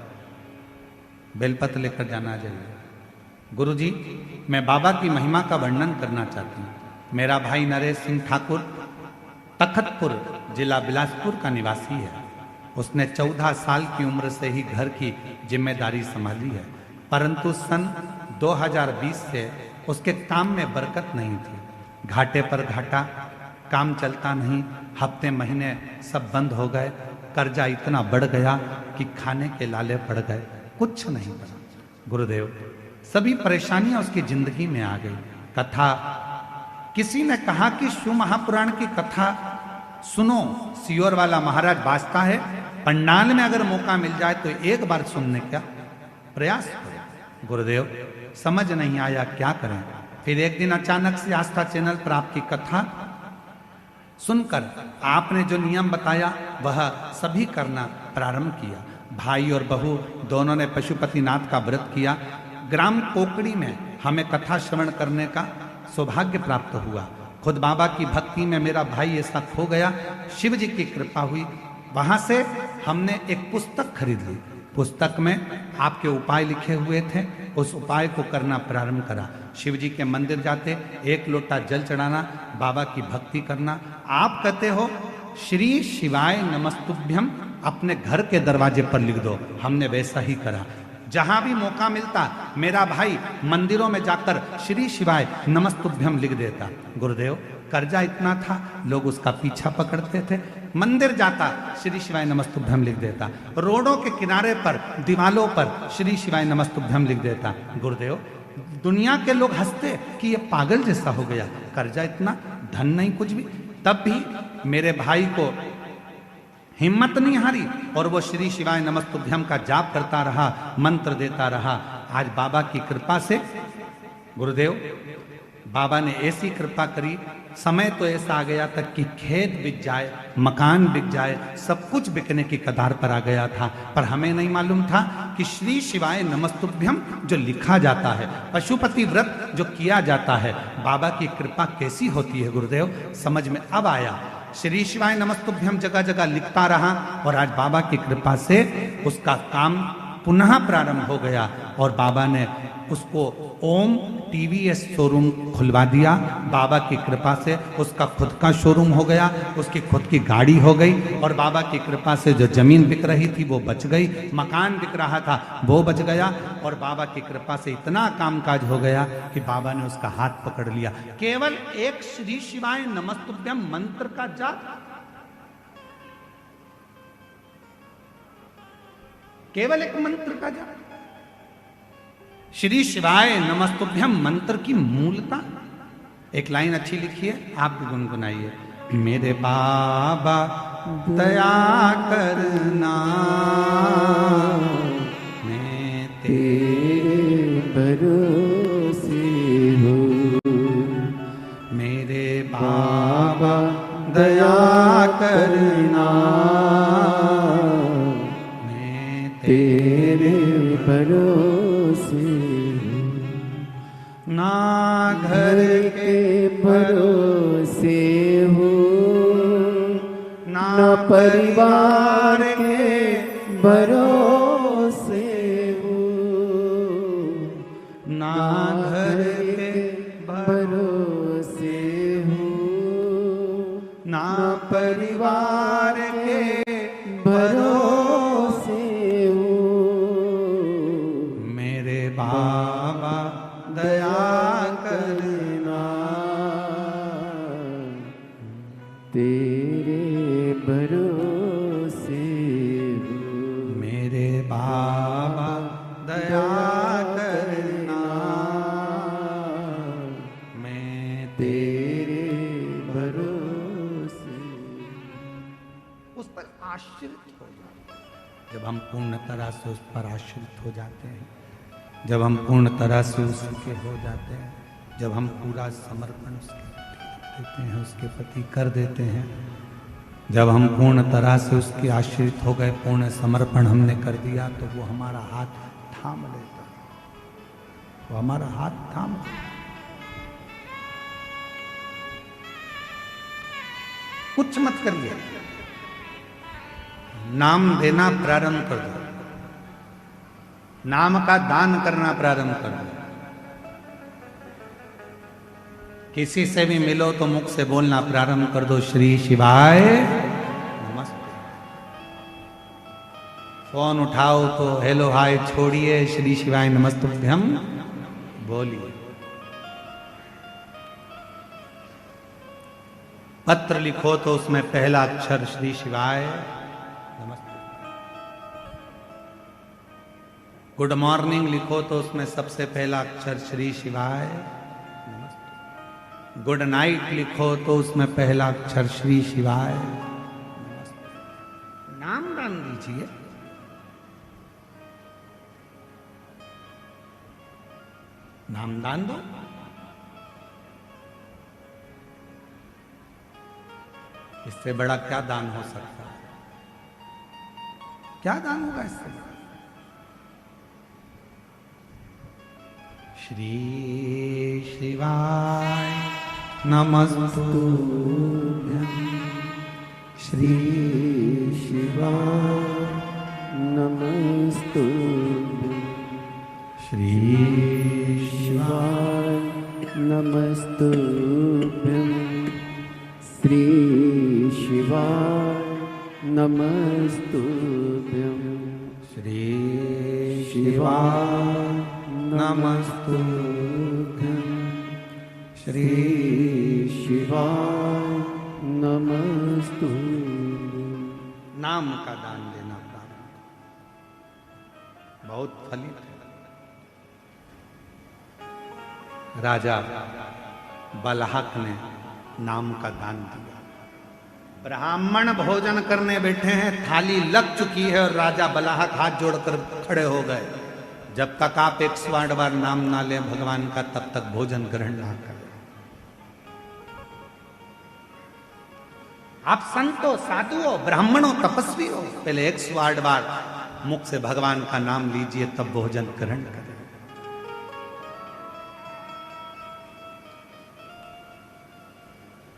A: बेलपत्र लेकर जाना चाहिए। गुरुजी, मैं बाबा की महिमा का वर्णन करना चाहती हूँ। मेरा भाई नरेश सिंह ठाकुर तखतपुर जिला बिलासपुर का निवासी है। उसने 14 साल की उम्र से ही घर की जिम्मेदारी संभाली है, परंतु सन 2020 से उसके काम में बरकत नहीं थी। घाटे पर घाटा, काम चलता नहीं, हफ्ते महीने सब बंद हो गए। कर्जा इतना बढ़ गया कि खाने के लाले पड़ गए, कुछ नहीं बना। गुरुदेव, सभी परेशानियां उसकी जिंदगी में आ गई। कथा, किसी ने कहा कि शिव महापुराण की कथा सुनो, सियोर वाला महाराज बाजता है, पंडाल में अगर मौका मिल जाए तो एक बार सुनने का प्रयास करें। गुरुदेव, समझ नहीं आया क्या करें। फिर एक दिन अचानक से आस्था चैनल पर आपकी कथा सुनकर आपने जो नियम बताया वह सभी करना प्रारंभ किया। भाई और बहू दोनों ने पशुपतिनाथ का व्रत किया। ग्राम कोकड़ी में हमें कथा श्रवण करने का सौभाग्य प्राप्त हुआ। खुद बाबा की भक्ति में मेरा भाई ऐसा खो गया, शिव जी की कृपा हुई। वहां से हमने एक पुस्तक खरीद ली। पुस्तक में आपके उपाय लिखे हुए थे, उस उपाय को करना प्रारंभ करा। शिव जी के मंदिर जाते, एक लोटा जल चढ़ाना, बाबा की भक्ति करना। आप कहते हो श्री शिवाय नमस्तुभ्यम अपने घर के दरवाजे पर लिख दो, हमने वैसा ही करा। जहां भी मौका मिलता मेरा भाई मंदिरों में जाकर श्री शिवाय नमस्तुभ्यम लिख देता। गुरुदेव कर्जा इतना था, लोग उसका पीछा पकड़ते थे। मंदिर जाता श्री शिवाय नमस्तुभ्यम लिख देता, रोडों के किनारे पर दीवालों पर श्री शिवाय नमस्तुभ्यम लिख देता। गुरुदेव दुनिया के लोग हंसते कि ये पागल जैसा हो गया, कर्जा इतना, धन नहीं कुछ भी। तब भी मेरे भाई को हिम्मत नहीं हारी और वो श्री शिवाय नमस्तुभ्यम का जाप करता रहा, मंत्र देता रहा। आज बाबा की कृपा से गुरुदेव बाबा ने ऐसी कृपा करी, समय तो ऐसा आ गया तक कि खेत बिक जाए, मकान बिक जाए, सब कुछ बिकने की कगार पर आ गया था। पर हमें नहीं मालूम था कि श्री शिवाय नमस्तुभ्यम जो लिखा जाता है, पशुपति व्रत जो किया जाता है, बाबा की कृपा कैसी होती है। गुरुदेव समझ में अब आया। श्री शिवाय नमस्तुभ्यम जगह जगह लिखता रहा और आज बाबा की कृपा से उसका काम पुनः प्रारंभ हो गया और बाबा ने उसको ओम टीवीएस शोरूम खुलवा दिया। बाबा की कृपा से उसका खुद का शोरूम हो गया, उसकी खुद की गाड़ी हो गई और बाबा की कृपा से जो जमीन बिक रही थी वो बच गई, मकान बिक रहा था वो बच गया और बाबा की कृपा से इतना कामकाज हो गया कि बाबा ने उसका हाथ पकड़ लिया। केवल एक श्री शिवाय नमस्तुभ्यम मंत्र का जाप, केवल एक मंत्र का जाप। श्री शिवाय नमस्तुभ्यम मंत्र की मूलता, एक लाइन अच्छी लिखी है, आप भी गुनगुनाइए। मेरे बाबा दया करना, मैं तेरे
B: भरोसे हूँ।
A: मेरे बाबा दया करना, मैं
B: तेरे भरोसे
A: ना घर के
B: भरोसे हूँ,
A: ना
B: परिवार के भरोसे हूँ,
A: ना घर के
B: भरोसे हूँ,
A: ना परिवार के
B: भरोसे हूँ।
A: मेरे बाबा दया करना,
B: तेरे भरोसे हूँ।
A: मेरे बाबा दया करना, मैं
B: तेरे भरोसे।
A: उस पर आश्रित हो जाते हैं। जब हम पूर्ण तरह से उस पर आश्रित हो जाते हैं, जब हम पूर्ण तरह से उसके हो जाते हैं, जब हम पूरा समर्पण उसके प्रति देते हैं, उसके प्रति कर देते हैं, जब हम पूर्ण तरह से उसके आश्रित हो गए, पूर्ण समर्पण हमने कर दिया, तो वो हमारा हाथ थाम लेता है। वो हमारा हाथ थाम लेता है। कुछ मत करिए, नाम देना प्रारंभ कर दो, नाम का दान करना प्रारंभ कर दो। किसी से भी मिलो तो मुख से बोलना प्रारंभ कर दो, श्री शिवाय नमस्ते। फोन उठाओ तो हेलो हाय छोड़िए, श्री शिवाय नमस्तुभ्यम बोलिए। पत्र लिखो तो उसमें पहला अक्षर श्री शिवाय नमस्ते। गुड मॉर्निंग लिखो तो उसमें सबसे पहला अक्षर श्री शिवाय नमस्ते। गुड नाइट लिखो तो उसमें पहला अक्षर श्री शिवाय नमस्ते। नाम दान दीजिए। नाम दान दो। इससे बड़ा क्या दान हो सकता है? क्या दान होगा इससे? श्री शिवाय नमस्तुभ्यं
B: श्री शिवाय नमस्तुभ्यं
A: श्री
B: शिवाय नमस्तुभ्यं श्री शिवाय नमस्तुभ्यं
A: श्री शिवाय नमस्तुभ्यं श्री
B: शिवाय नमस्तुभ्यं।
A: नाम का दान देना प्रारंभ बहुत फलित है। राजा बलहक ने नाम का दान दिया। ब्राह्मण भोजन करने बैठे हैं, थाली लग चुकी है और राजा बलहक हाथ जोड़कर खड़े हो गए। जब तक आप 108 बार नाम ना लें भगवान का, तब तक भोजन ग्रहण ना करें। आप संतो, साधुओं, ब्राह्मणों, तपस्वी हो, पहले 108 बार मुख से भगवान का नाम लीजिए, तब भोजन ग्रहण करें।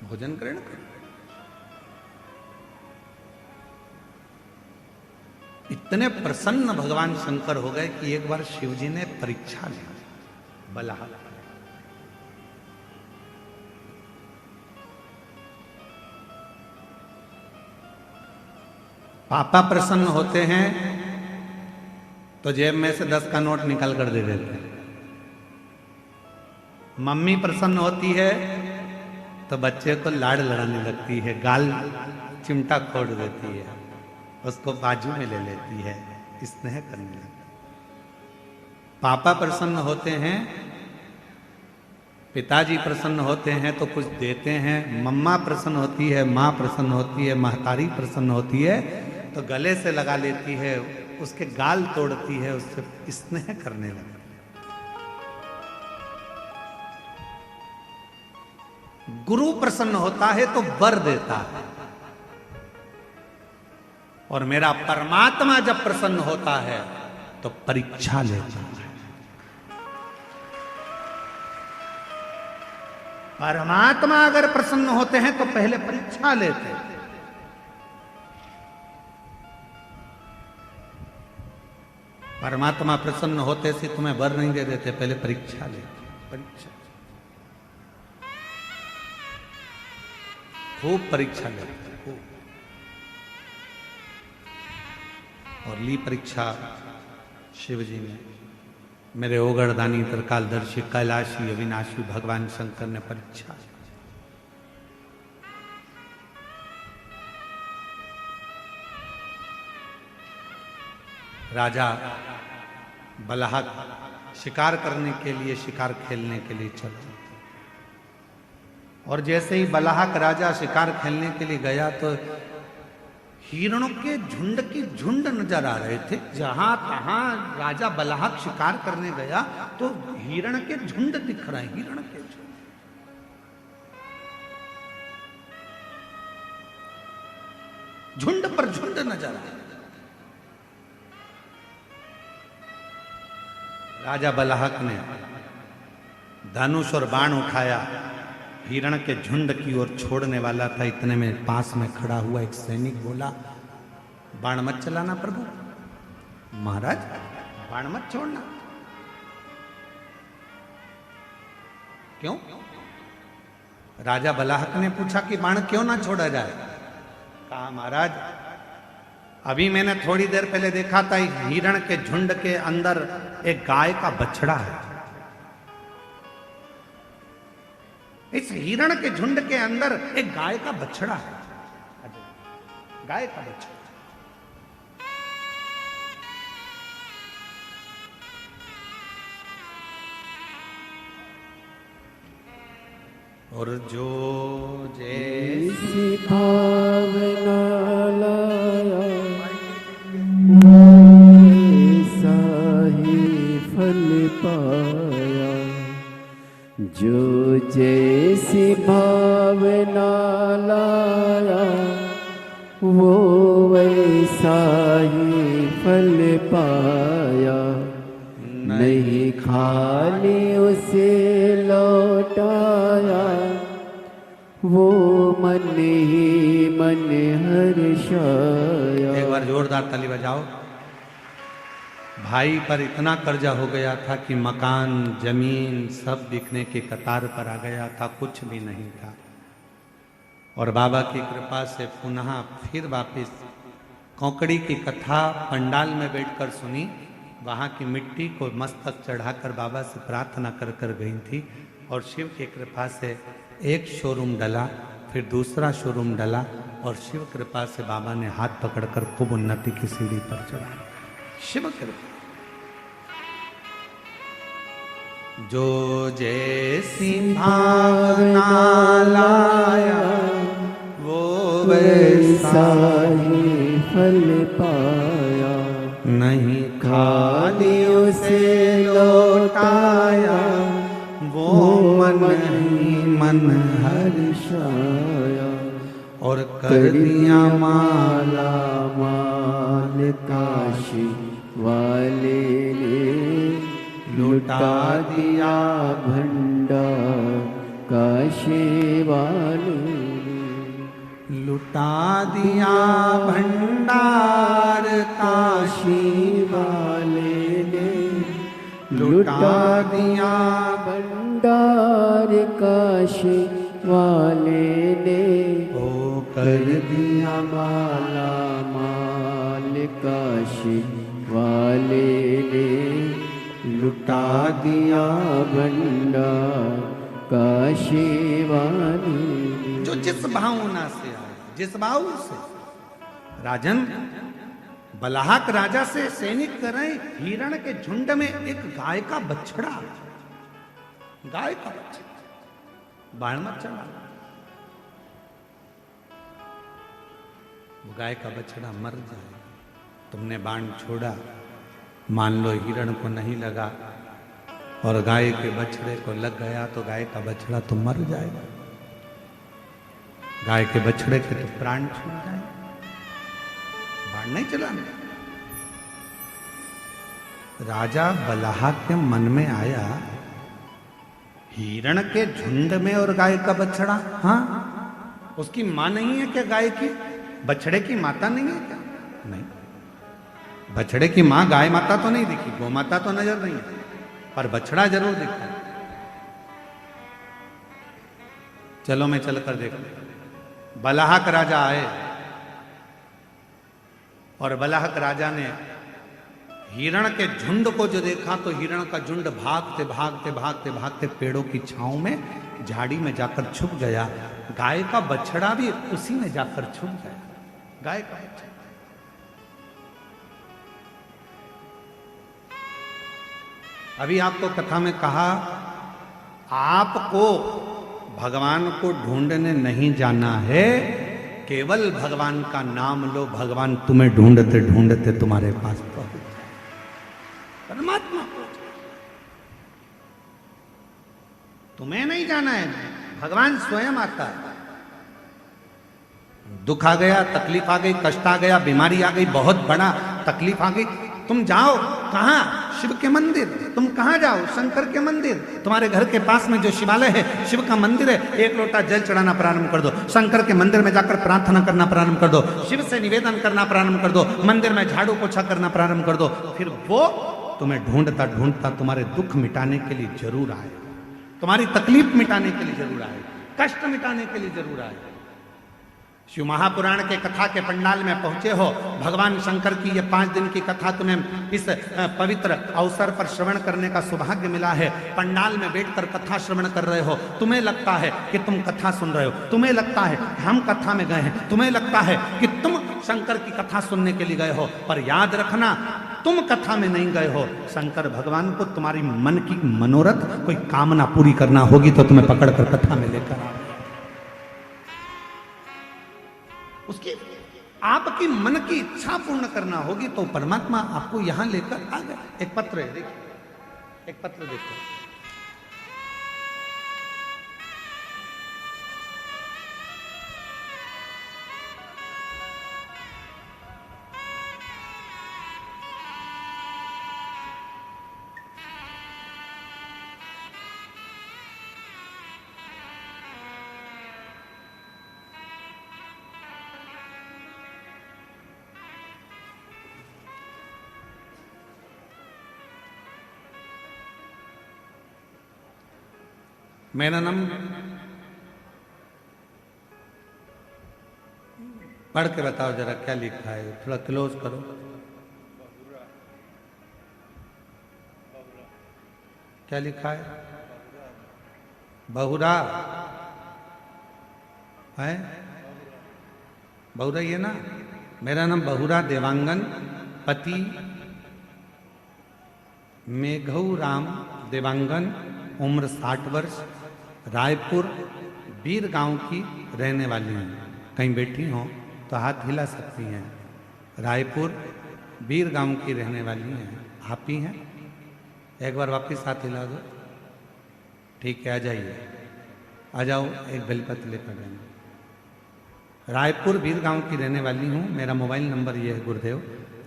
A: भोजन ग्रहण करें। इतने प्रसन्न भगवान शंकर हो गए कि एक बार शिवजी ने परीक्षा ली बलहक। पापा प्रसन्न होते हैं तो जेब में से 10 का नोट निकाल कर दे देते हैं। मम्मी प्रसन्न होती है तो बच्चे को लाड़ लड़ाने लगती है, गाल चिमटा खोड़ देती है, उसको बाजू में ले लेती है, स्नेह करने लगती है। पापा प्रसन्न होते हैं, पिताजी प्रसन्न होते हैं तो कुछ देते हैं। मम्मा प्रसन्न होती है, माँ प्रसन्न होती है, महतारी प्रसन्न होती है तो गले से लगा लेती है, उसके गाल तोड़ती है, उससे स्नेह करने लगती है। गुरु प्रसन्न होता है तो वर देता है, और मेरा परमात्मा जब प्रसन्न होता है तो परीक्षा लेता है। परमात्मा अगर प्रसन्न होते हैं तो पहले परीक्षा लेते हैं। परमात्मा प्रसन्न होते से तुम्हें वर नहीं दे देते, पहले परीक्षा लेते। परीक्षा, खूब परीक्षा लेते, खूब। और ली परीक्षा शिव जी ने, मेरे ओगड़दानी त्रिकालदर्शी कैलाशी अविनाशी भगवान शंकर ने परीक्षा। राजा बलहक शिकार करने के लिए, शिकार खेलने के लिए चला, और जैसे ही बलहक राजा शिकार खेलने के लिए गया तो हिरणों के झुंड की झुंड नजर आ रहे थे। जहां तहां राजा बलहक शिकार करने गया तो हिरण के झुंड दिख रहे हैं, हिरण के झुंड। झुंड पर झुंड नजर आ रहे। राजा बलहक ने धनुष और बाण उठाया, हिरण के झुंड की ओर छोड़ने वाला था। इतने में पास में खड़ा हुआ एक सैनिक बोला, बाण मत चलाना प्रभु। महाराज, बाण मत छोड़ना। क्यों? राजा बलहक ने पूछा कि बाण क्यों ना छोड़ा जाए। कहा, महाराज, अभी मैंने थोड़ी देर पहले देखा था हिरण के झुंड के अंदर एक गाय का बछड़ा है। इस हिरण के झुंड के अंदर एक गाय का बछड़ा है, गाय का बछड़ा। और जो जैसी
B: भावना लाया वैसा ही फल पाया। जो जैसी भावना लाया वो वैसा ही फल पाया। नहीं खा खाली उसे लौटाया, वो मन ही मन हर्षाया।
A: एक बार जोरदार ताली बजाओ। भाई पर इतना कर्जा हो गया था कि मकान जमीन सब बिकने के कतार पर आ गया था, कुछ भी नहीं था। और बाबा की कृपा से पुनः फिर वापस कौकड़ी की कथा पंडाल में बैठकर सुनी। वहाँ की मिट्टी को मस्तक चढ़ाकर बाबा से प्रार्थना कर कर गई थी। और शिव की कृपा से एक शोरूम डला, फिर दूसरा शोरूम डला, और शिव कृपा से बाबा ने हाथ पकड़कर खूब उन्नति की सीढ़ी पर चढ़ाया। शिव कृपा। जो जैसी भावना लाया, वो वैसा
B: ही फल पाया।
A: नहीं खाली उसे लौटाया, वो मन ही मन
B: हर्षाया।
A: और कर दिया
B: माला माल काशी वाले ने, लुटा दिया भंडार काशी वाले ने।
A: लुटा दिया भंडार काशी
B: वाले ने,
A: लुटा दिया
B: भंडार काशी वाले ने।
A: ओ कर
B: दिया माला माल काशी वाले ने, लुटा दिया भंडार काशी वाले ने।
A: जो जिस भावना से आए, जिस भाव से। राजन, बलाहक राजा से सैनिक करें हिरण के झुंड में एक गाय का बछड़ा, गाय का बछड़ा बाण मत चला। वो गाय का बछड़ा मर जाए, तुमने बाण छोड़ा, मान लो हिरण को नहीं लगा और गाय के बछड़े को लग गया, तो गाय का बछड़ा तो मर जाएगा। गाय के बछड़े के तो प्राण छूट जाए। बाण नहीं चलाने। राजा बलाहा के मन में आया, हिरण के झुंड में और गाय का बछड़ा, हाँ उसकी मां नहीं है क्या? गाय की बछड़े की माता नहीं है क्या? नहीं, बछड़े की मां गाय माता तो नहीं दिखी, गौ माता तो नजर नहीं है, पर बछड़ा जरूर दिखता है। चलो मैं चलकर देखता। बलाहक राजा आए और बलाहक राजा ने हिरण के झुंड को जो देखा, तो हिरण का झुंड भागते भागते भागते भागते पेड़ों की छांव में झाड़ी में जाकर छुप गया। गाय का बछड़ा भी उसी में जाकर छुप गया। गाय का बछड़ा। अभी आपको कथा में कहा, आपको भगवान को ढूंढने नहीं जाना है, केवल भगवान का नाम लो, भगवान तुम्हें ढूंढते ढूंढते तुम्हारे पास पहुंच जाए। परमात्मा तुम्हें नहीं जाना है, भगवान स्वयं आता है। दुख आ गया, तकलीफ आ गई, कष्ट आ गया, बीमारी आ गई, बहुत बड़ा तकलीफ आ गई, तुम जाओ कहां? शिव के मंदिर। तुम कहां जाओ? शंकर के मंदिर। तुम्हारे घर के पास में जो शिवालय है, शिव का मंदिर है, एक लोटा जल चढ़ाना प्रारंभ कर दो। शंकर के मंदिर में जाकर प्रार्थना करना प्रारंभ कर दो। शिव से निवेदन करना प्रारंभ कर दो। मंदिर में झाड़ू पोछा करना प्रारंभ कर दो। फिर वो तुम्हें ढूंढता ढूंढता तुम्हारे दुख मिटाने के लिए जरूर आए, तुम्हारी तकलीफ मिटाने के लिए जरूर आए, कष्ट मिटाने के लिए जरूर आए। शिव महापुराण के कथा के पंडाल में पहुंचे हो, भगवान शंकर की ये 5 दिन की कथा तुम्हें इस पवित्र अवसर पर श्रवण करने का सौभाग्य मिला है। पंडाल में बैठकर कथा श्रवण कर रहे हो, तुम्हें लगता है कि तुम कथा सुन रहे हो, तुम्हें लगता है हम कथा में गए हैं, तुम्हें लगता है कि तुम शंकर की कथा सुनने के लिए गए हो, पर याद रखना तुम कथा में नहीं गए हो। शंकर भगवान को तुम्हारी मन की मनोरथ, कोई कामना पूरी करना होगी तो तुम्हें पकड़कर कथा में लेकर आओ। उसकी आपकी मन की इच्छा पूर्ण करना होगी तो परमात्मा आपको यहां लेकर आ गए। एक पत्र है, देखिए, एक पत्र देखो। मेरा नाम पढ़ के बताओ जरा क्या लिखा है, थोड़ा क्लोज करो। क्या लिखा है? बहुरा है? बहुरा ये ना? मेरा नाम बहुरा देवांगन, पति मेघऊ राम देवांगन, उम्र 60 वर्ष, रायपुर बीर गांव की रहने वाली हैं। कहीं बैठी हो तो हाथ हिला सकती हैं। रायपुर बीर गांव की रहने वाली हैं। आप ही हैं? एक बार वापस हाथ हिला दो। ठीक है, आ जाइए, आ जाओ, एक बेलपत्र लेकर जाएंगे। रायपुर बीर गांव की रहने वाली हूँ। मेरा मोबाइल नंबर ये है गुरुदेव।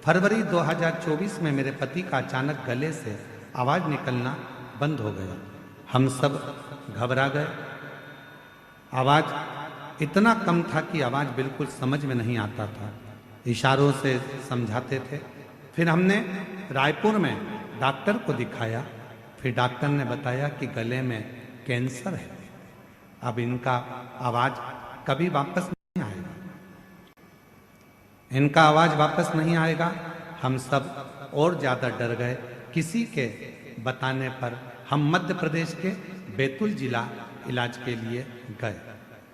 A: फरवरी 2024 में मेरे पति का अचानक गले से आवाज़ निकलना बंद हो गया। हम सब घबरा गए। आवाज़ इतना कम था कि आवाज़ बिल्कुल समझ में नहीं आता था। इशारों से समझाते थे। फिर हमने रायपुर में डॉक्टर को दिखाया। फिर डॉक्टर ने बताया कि गले में कैंसर है। अब इनका आवाज़ कभी वापस नहीं आएगा। इनका आवाज़ वापस नहीं आएगा। हम सब और ज़्यादा डर गए। किसी के बताने पर हम मध्य प्रदेश के बैतूल जिला इलाज के लिए गए।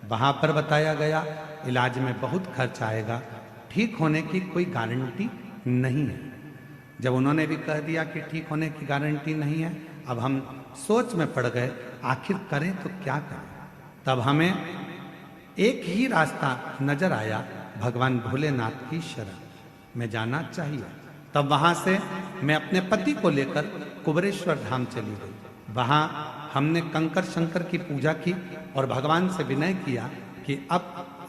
A: वहाँ पर बताया गया इलाज में बहुत खर्च आएगा, ठीक होने की कोई गारंटी नहीं है। जब उन्होंने भी कह दिया कि ठीक होने की गारंटी नहीं है, अब हम सोच में पड़ गए, आखिर करें तो क्या करें। तब हमें एक ही रास्ता नजर आया, भगवान भोलेनाथ की शरण में जाना चाहिए। तब वहाँ से मैं अपने पति को लेकर कुबरेश्वर धाम चली गई। वहाँ हमने कंकर शंकर की पूजा की और भगवान से विनय किया कि अब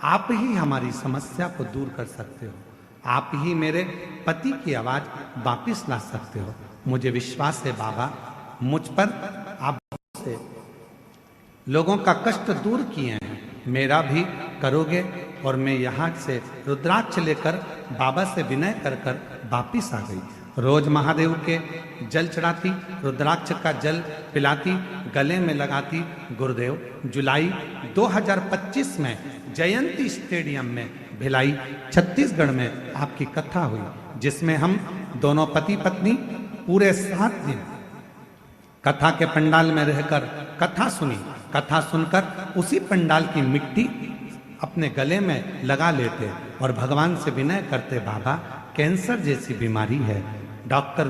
A: आप ही हमारी समस्या को दूर कर सकते हो, आप ही मेरे पति की आवाज़ वापिस ला सकते हो। मुझे विश्वास है बाबा, मुझ पर आप से लोगों का कष्ट दूर किए हैं, मेरा भी करोगे। और मैं यहाँ से रुद्राक्ष लेकर बाबा से विनय कर कर वापिस आ गई। रोज महादेव के जल चढ़ाती, रुद्राक्ष का जल पिलाती, गले में लगाती। गुरुदेव, जुलाई 2025 में जयंती स्टेडियम में भिलाई छत्तीसगढ़ में आपकी कथा हुई, जिसमें हम दोनों पति पत्नी पूरे 7 दिन कथा के पंडाल में रहकर कथा सुनी। कथा सुनकर उसी पंडाल की मिट्टी अपने गले में लगा लेते और भगवान से विनय करते, बाबा कैंसर जैसी बीमारी है, डॉक्टर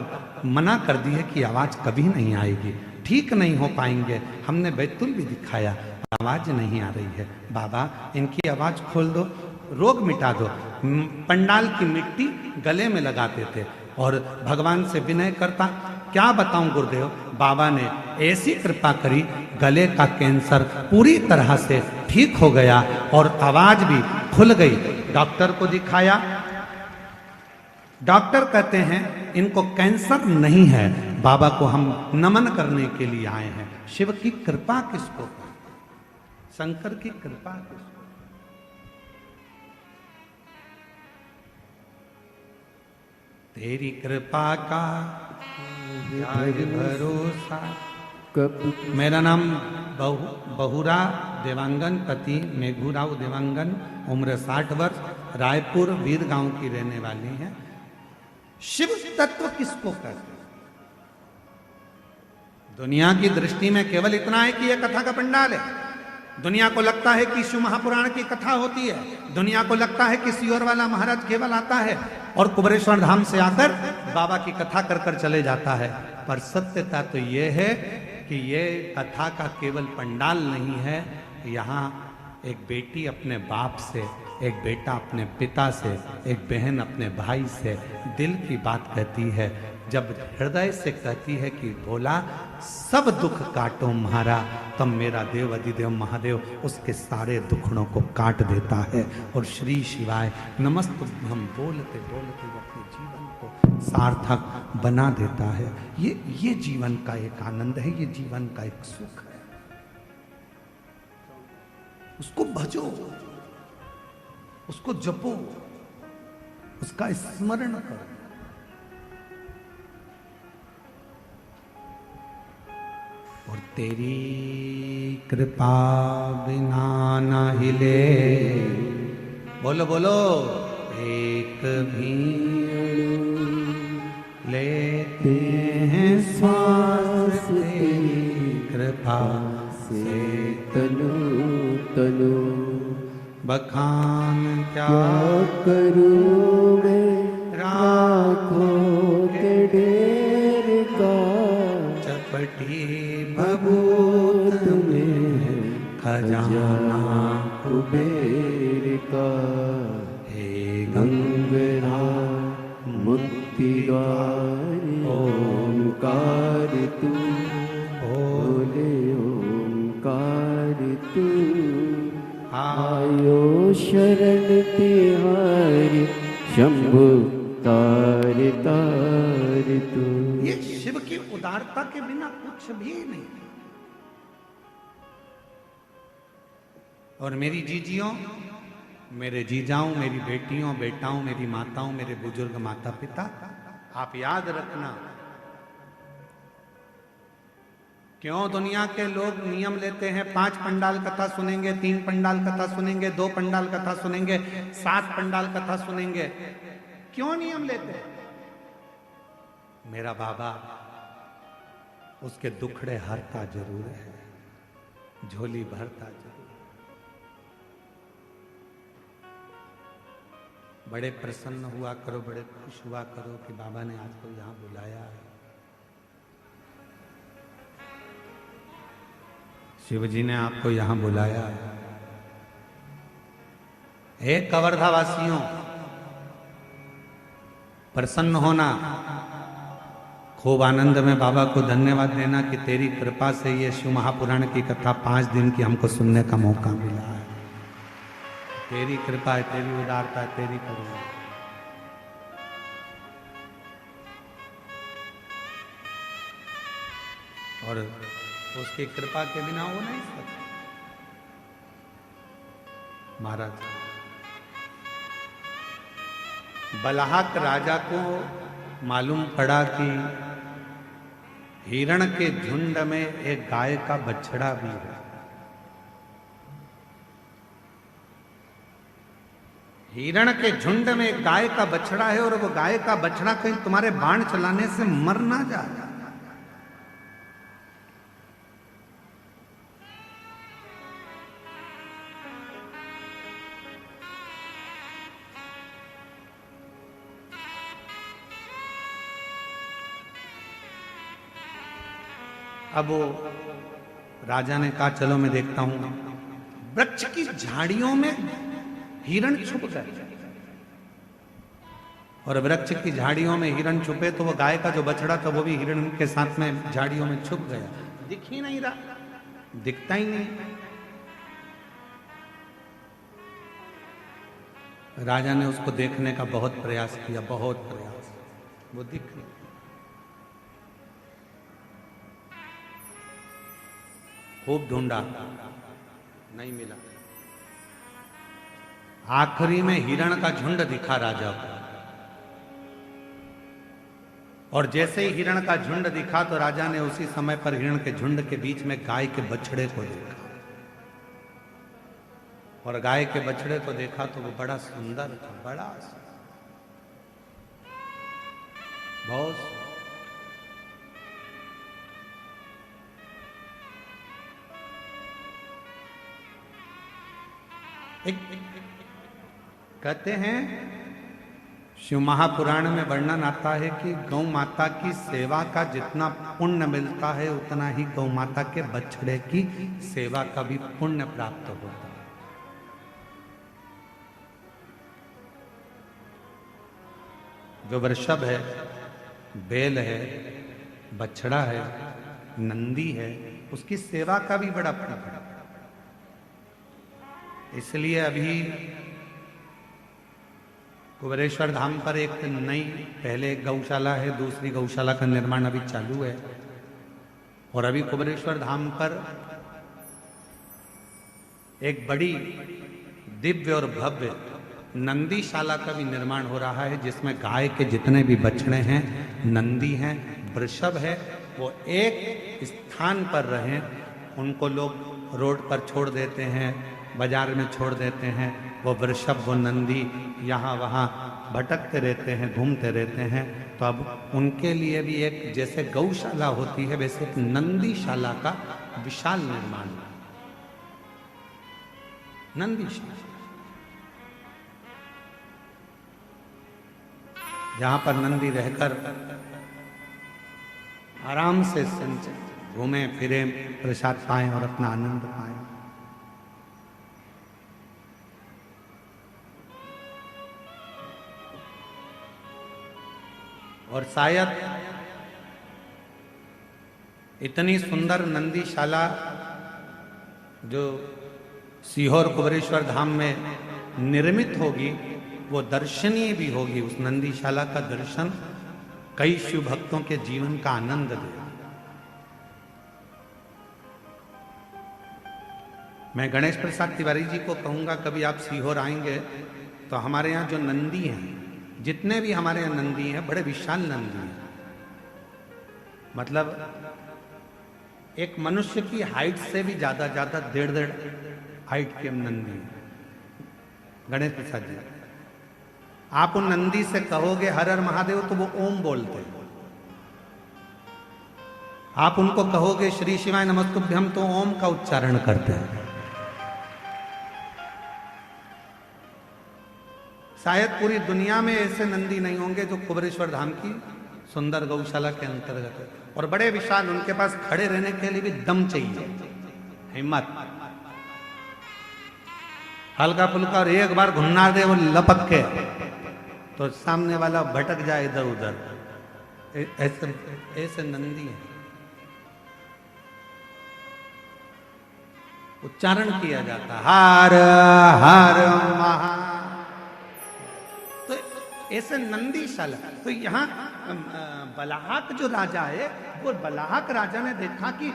A: मना कर दी है कि आवाज़ कभी नहीं आएगी, ठीक नहीं हो पाएंगे। हमने बैतूल भी दिखाया, आवाज़ नहीं आ रही है। बाबा इनकी आवाज़ खोल दो, रोग मिटा दो। पंडाल की मिट्टी गले में लगाते थे और भगवान से विनय करता। क्या बताऊं गुरुदेव, बाबा ने ऐसी कृपा करी, गले का कैंसर पूरी तरह से ठीक हो गया और आवाज़ भी खुल गई। डॉक्टर को दिखाया, डॉक्टर कहते हैं इनको कैंसर नहीं है। बाबा को हम नमन करने के लिए आए हैं। शिव की कृपा किसको, शंकर की कृपा किसको? तेरी कृपा का भरोसा। मेरा नाम बहुरा देवांगन, पति मेघूराव देवांगन, उम्र 60 वर्ष, रायपुर वीर गांव की रहने वाली हैं। शिव तत्व किसको कहते हैं? दुनिया की दृष्टि में केवल इतना है कि यह कथा का पंडाल है। दुनिया को लगता है कि शिव महापुराण की कथा होती है। दुनिया को लगता है कि सियोर वाला महाराज केवल आता है और कुबरेश्वर धाम से आकर बाबा की कथा कर कर चले जाता है। पर सत्यता तो ये है कि ये कथा का केवल पंडाल नहीं है। यहाँ एक बेटी अपने बाप से, एक बेटा अपने पिता से, एक बहन अपने भाई से दिल की बात कहती है। जब हृदय से कहती है कि भोला सब दुख काटो म्हारा, तब मेरा देव अधिदेव महादेव उसके सारे दुखड़ों को काट देता है और श्री शिवाय नमस्तुभ्यं बोलते बोलते वो अपने जीवन को सार्थक बना देता है। ये जीवन का एक आनंद है, ये जीवन का एक सुख है। उसको भजो, उसको जपो, उसका स्मरण करो। और तेरी कृपा बिना न हिले, बोलो बोलो, एक भी लेते हैं श्वास तेरी कृपा से।
B: तनु तनु
A: बखान क्या
B: करूं मैं राखों के ढेर का,
A: चपटी भभूत में खजाना
B: कुबेर का।
A: हे
B: गंगरा मुक्ति द्वार ओंकार तू, बोले ओंकार तू। आयो शरण तिहारी शंभु तार तार तू।
A: ये शिव की उदारता के बिना कुछ भी नहीं। और मेरी जीजियों, मेरे जीजाओं, मेरी बेटियों बेटाओं, मेरी माताओं, मेरे बुजुर्ग माता पिता, आप याद रखना, क्यों दुनिया के लोग नियम लेते हैं 5 पंडाल कथा सुनेंगे, 3 पंडाल कथा सुनेंगे, 2 पंडाल कथा सुनेंगे, 7 पंडाल कथा सुनेंगे, क्यों नियम लेते हैं? मेरा बाबा उसके दुखड़े हरता जरूर है, झोली भरता जरूर। बड़े प्रसन्न हुआ करो, बड़े खुश हुआ करो कि बाबा ने आपको यहां बुलाया है। शिव जी ने आपको यहां बुलाया है। हे कवर्धा वासियों, प्रसन्न होना, खूब आनंद में बाबा को धन्यवाद देना कि तेरी कृपा से ये शिव महापुराण की कथा 5 दिन की हमको सुनने का मौका मिला है। तेरी कृपा है, तेरी उदारता है, तेरी करुणा। और उसकी कृपा के बिना हो नहीं सकता। महाराज, बलहाक राजा को मालूम पड़ा कि हिरण के झुंड में एक गाय का बछड़ा भी है। हिरण के झुंड में एक गाय का बछड़ा है और वो गाय का बछड़ा कहीं तुम्हारे बाण चलाने से मर ना जाए। अब वो राजा ने कहा चलो मैं देखता हूं। वृक्ष की झाड़ियों में हिरण छुप गए और वृक्ष की झाड़ियों में हिरण छुपे तो वो गाय का जो बछड़ा था वो भी हिरण के साथ में झाड़ियों में छुप गया। दिख ही नहीं रहा, दिखता ही नहीं। राजा ने उसको देखने का बहुत प्रयास किया, बहुत प्रयास, वो दिख नहीं। खूब ढूंढा, नहीं मिला। आखिरी में हिरण का झुंड दिखा राजा को, और जैसे ही हिरण का झुंड दिखा तो राजा ने उसी समय पर हिरण के झुंड के बीच में गाय के बछड़े को देखा। और गाय के बछड़े को देखा तो वो बड़ा सुंदर था, बड़ा बहुत। कहते हैं शिव महापुराण में वर्णन आता है कि गौ माता की सेवा का जितना पुण्य मिलता है उतना ही गौ माता के बछड़े की सेवा का भी पुण्य प्राप्त होता है। जो वृषभ है, बैल है, बछड़ा है, नंदी है, उसकी सेवा का भी बड़ा पुण्य है। इसलिए अभी कुबेरेश्वर धाम पर एक नई, पहले एक गौशाला है, दूसरी गौशाला का निर्माण अभी चालू है। और अभी कुबेरेश्वर धाम पर एक बड़ी दिव्य और भव्य नंदीशाला का भी निर्माण हो रहा है, जिसमें गाय के जितने भी बछड़े हैं, नंदी हैं, वृषभ है वो एक स्थान पर रहें। उनको लोग रोड पर छोड़ देते हैं, बाजार में छोड़ देते हैं, वो वृषभ वो नंदी यहाँ वहाँ भटकते रहते हैं, घूमते रहते हैं। तो अब उनके लिए भी एक जैसे गौशाला होती है वैसे एक नंदीशाला का विशाल निर्माण, नंदीशाला, जहां पर नंदी रहकर आराम से घूमे फिरे, प्रसाद पाएं और अपना आनंद पाएं। और शायद इतनी सुंदर नंदीशाला जो सीहोर कुबेरेश्वर धाम में निर्मित होगी वो दर्शनीय भी होगी। उस नंदीशाला का दर्शन कई शिव भक्तों के जीवन का आनंद देगा। मैं गणेश प्रसाद तिवारी जी को कहूंगा कभी आप सीहोर आएंगे तो हमारे यहाँ जो नंदी हैं, जितने भी हमारे यहाँ नंदी हैं, बड़े विशाल नंदी हैं। मतलब एक मनुष्य की हाइट से भी ज्यादा 1.5 हाइट के नंदी हैं। गणेश प्रसाद जी, आप उन नंदी से कहोगे हर हर महादेव तो वो ओम बोलते हैं। आप उनको कहोगे श्री शिवाय नमस्तुभ्यम तो ओम का उच्चारण करते हैं। शायद पूरी दुनिया में ऐसे नंदी नहीं होंगे जो कुबेरेश्वर धाम की सुंदर गौशाला के अंतर्गत है। और बड़े विशाल, उनके पास खड़े रहने के लिए भी दम चाहिए, हिम्मत। हल्का फुल्का और एक बार घुन्ना दे वो लपक के तो सामने वाला भटक जाए इधर उधर। ऐसे नंदी है। उच्चारण किया जाता हर हर महा, तो ऐसे नंदीशाला। तो यहाँ बलाहक जो राजा है, वो बलाहक राजा ने देखा कि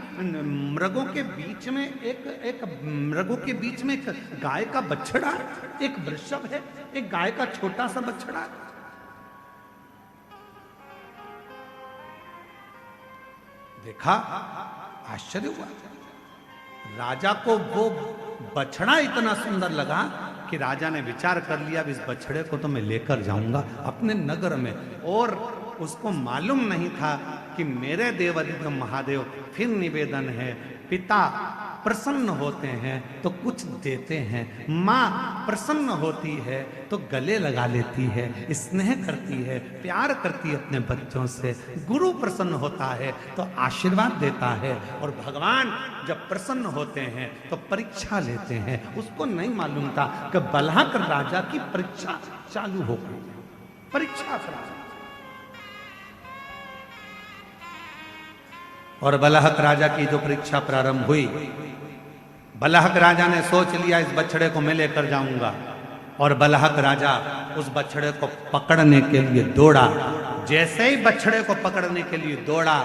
A: मृगों के बीच में एक मृगों के बीच में एक गाय का बछड़ा, एक वृषभ है, एक गाय का छोटा सा बछड़ा। देखा, आश्चर्य हुआ। राजा को वो बछड़ा इतना सुंदर लगा कि राजा ने विचार कर लिया इस बछड़े को तो मैं लेकर जाऊंगा अपने नगर में। और उसको मालूम नहीं था कि मेरे देवादित्य महादेव फिर निवेदन है, पिता प्रसन्न होते हैं तो कुछ देते हैं, माँ प्रसन्न होती है तो गले लगा लेती है, स्नेह करती है, प्यार करती है अपने बच्चों से, गुरु प्रसन्न होता है तो आशीर्वाद देता है, और भगवान जब प्रसन्न होते हैं तो परीक्षा लेते हैं। उसको नहीं मालूम था कि बलाहक राजा की परीक्षा चालू हो गई। परीक्षा और बलाहक राजा की जो परीक्षा प्रारंभ हुई, बलाहक राजा ने सोच लिया इस बछड़े को मैं लेकर जाऊंगा। और बलाहक राजा उस बछड़े को पकड़ने के लिए दौड़ा। जैसे ही बछड़े को पकड़ने के लिए दौड़ा,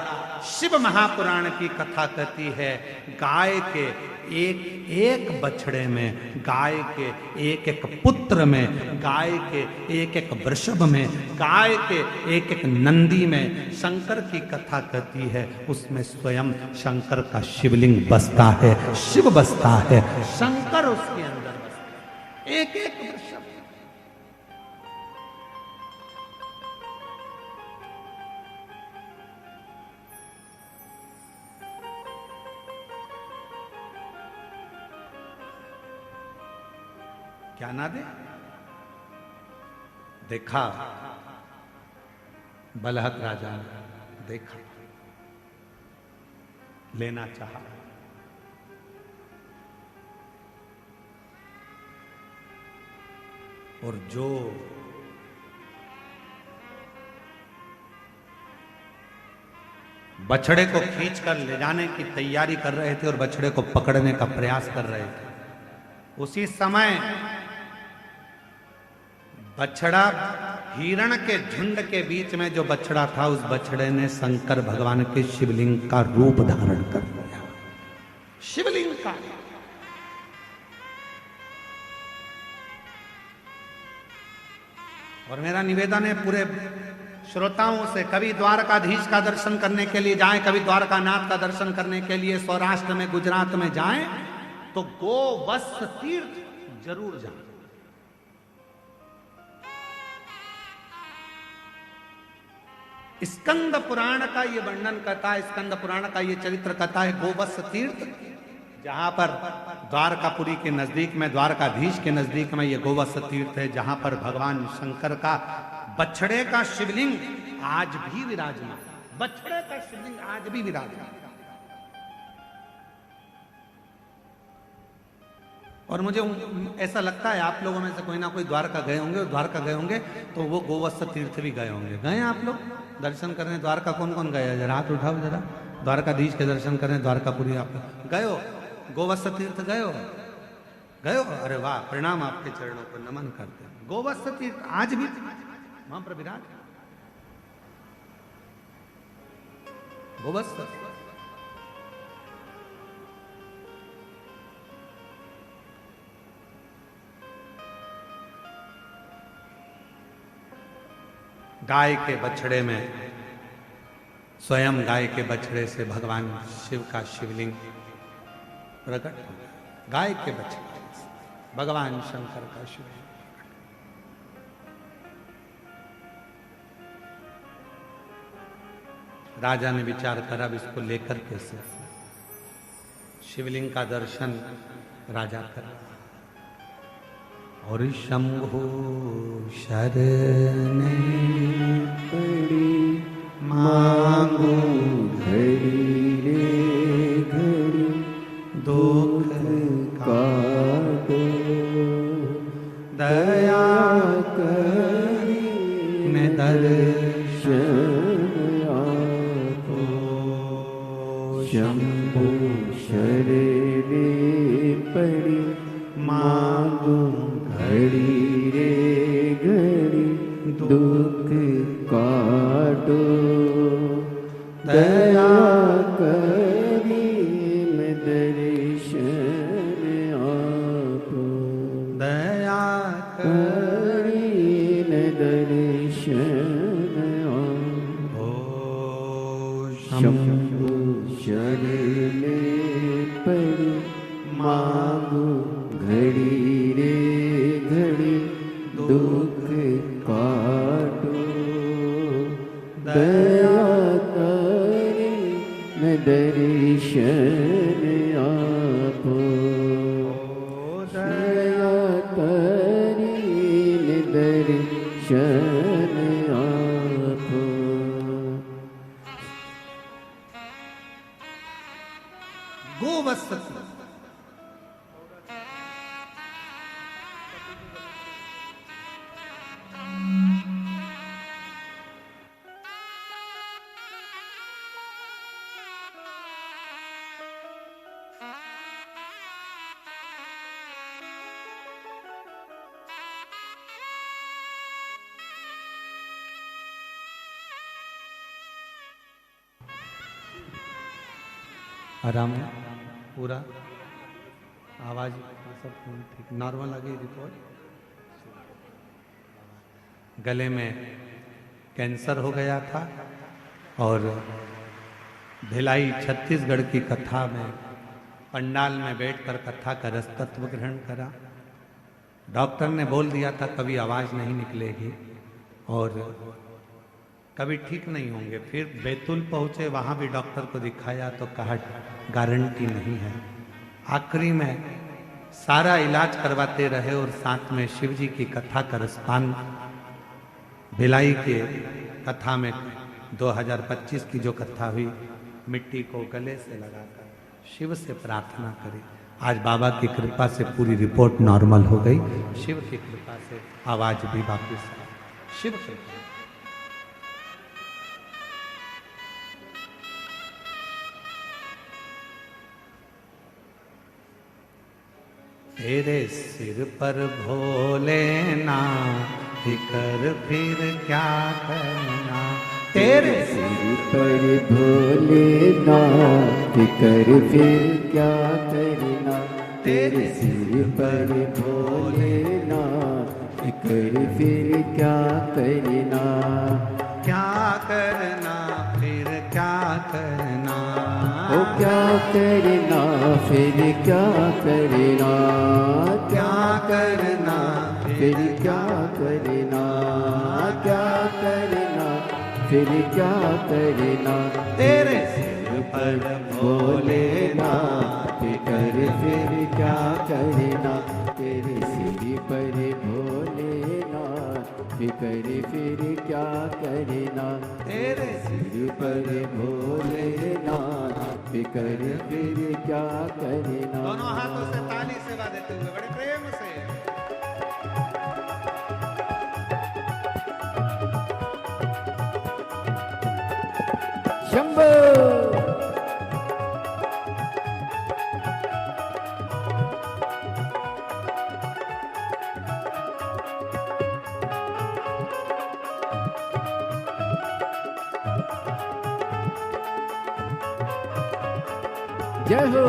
A: शिव महापुराण की कथा कहती है गाय के एक एक बछड़े में, गाय के एक एक पुत्र में, गाय के एक एक वृषभ में, गाय के एक एक नंदी में शंकर की कथा कहती है। उसमें स्वयं शंकर का शिवलिंग बसता है, शिव बसता है, शंकर उसके अंदर बसता है, एक एक वृषभ। क्या ना दे? देखा बलाहक राजा ने, देखा, लेना चाहा। और जो बछड़े को खींचकर ले जाने की तैयारी कर रहे थे और बछड़े को पकड़ने का प्रयास कर रहे थे, उसी समय बछड़ा, हिरण के झुंड के बीच में जो बछड़ा था, उस बछड़े ने शंकर भगवान के शिवलिंग का रूप धारण कर लिया। शिवलिंग का। और मेरा निवेदन है पूरे श्रोताओं से कभी द्वारकाधीश का दर्शन करने के लिए जाएं, कभी द्वारकानाथ का दर्शन करने के लिए सौराष्ट्र में, गुजरात में जाएं, तो गोवत्स तीर्थ जरूर जाएं। स्कंद पुराण का ये वर्णन करता है, स्कंद पुराण का ये चरित्र कहता है गोवत्स तीर्थ, जहां पर द्वारकापुरी के नजदीक में, द्वारकाधीश के नजदीक में ये गोवत्स तीर्थ है, जहां पर भगवान शंकर का बछड़े का शिवलिंग आज भी विराजमान, बछड़े का शिवलिंग आज भी विराजमान। और मुझे ऐसा लगता है आप लोगों में से कोई ना कोई द्वारका गए होंगे, और द्वारका गए होंगे तो वो गोवत्स तीर्थ भी गए होंगे। गए आप लोग दर्शन करने द्वारका? कौन कौन गए? जरा हाथ उठाओ जरा। द्वारकाधीश के दर्शन करने द्वारकापुरी आप गए हो? गोवत्स तीर्थ गए हो? गए हो? अरे वाह, प्रणाम, आपके चरणों को नमन करते हैं। गोवत्स तीर्थ आज भी वहां पर विराज गोवत्स। गाय के बछड़े में, स्वयं गाय के बछड़े से भगवान शिव का शिवलिंग प्रकट हो गया। गाय के बछड़े से भगवान शंकर का शिवलिंग। राजा ने विचार करा अब इसको लेकर कैसे, शिवलिंग का दर्शन राजा करा। और शंभु शरणे
B: पड़ी मांगू घड़ी रे घड़ी
A: दुख
B: काटो
A: दया
B: करी
A: ने
B: दर्शन आपो। शंभु शरणे पड़ी मांगू घड़ी रे घड़ी दुख काटो दया करी मैं दर्शन आपो।
A: दया
B: करी मैं दर्शन आपो। शंभु शरणे पड़ी मांगू घड़ी रे घड़ी दुख काटो दया करी मैं दर्शन आपो। दया करी मैं दर्शन आपो।
A: गोवत्स आराम है पूरा, आवाज सब ठीक, नॉर्मल आ गई रिपोर्ट। गले में कैंसर हो गया था और भिलाई छत्तीसगढ़ की कथा में पंडाल में बैठकर कथा का रसतत्व ग्रहण करा। डॉक्टर ने बोल दिया था कभी आवाज नहीं निकलेगी और कभी ठीक नहीं होंगे। फिर बैतूल पहुंचे, वहां भी डॉक्टर को दिखाया तो कहा गारंटी नहीं है। आखिरी में सारा इलाज करवाते रहे और साथ में शिव जी की कथा का रसपान। भिलाई के कथा में 2025 की जो कथा हुई, मिट्टी को गले से लगाकर शिव से प्रार्थना करें। आज बाबा की कृपा से पूरी रिपोर्ट नॉर्मल हो गई। शिव की कृपा से आवाज भी वापिस आई। शिव कृपा। तेरे सिर पर भोलेनाथ कर फिर क्या करना। तेरे
B: सिर पर भोलेनाथ कर फिर क्या करना। तेरे सिर पर भोलेनाथ कर फिर क्या करना।
A: क्या करना फिर क्या करना,
B: ओ क्या करना फिर क्या करना, क्या करना फिर क्या करना, क्या करना फिर क्या करना,
A: तेरे सिर पर
B: भोलेनाथ फिकर फिर क्या करना, तेरे सिर पर भोलेनाथ फिकर फिर क्या करना,
A: तेरे
B: सिर पर भोलेनाथ फिकर फिर क्या करना।
A: दोनों हाथों से ताली सेवा देते हुए बड़े प्रेम से।
B: शंभो जय हो।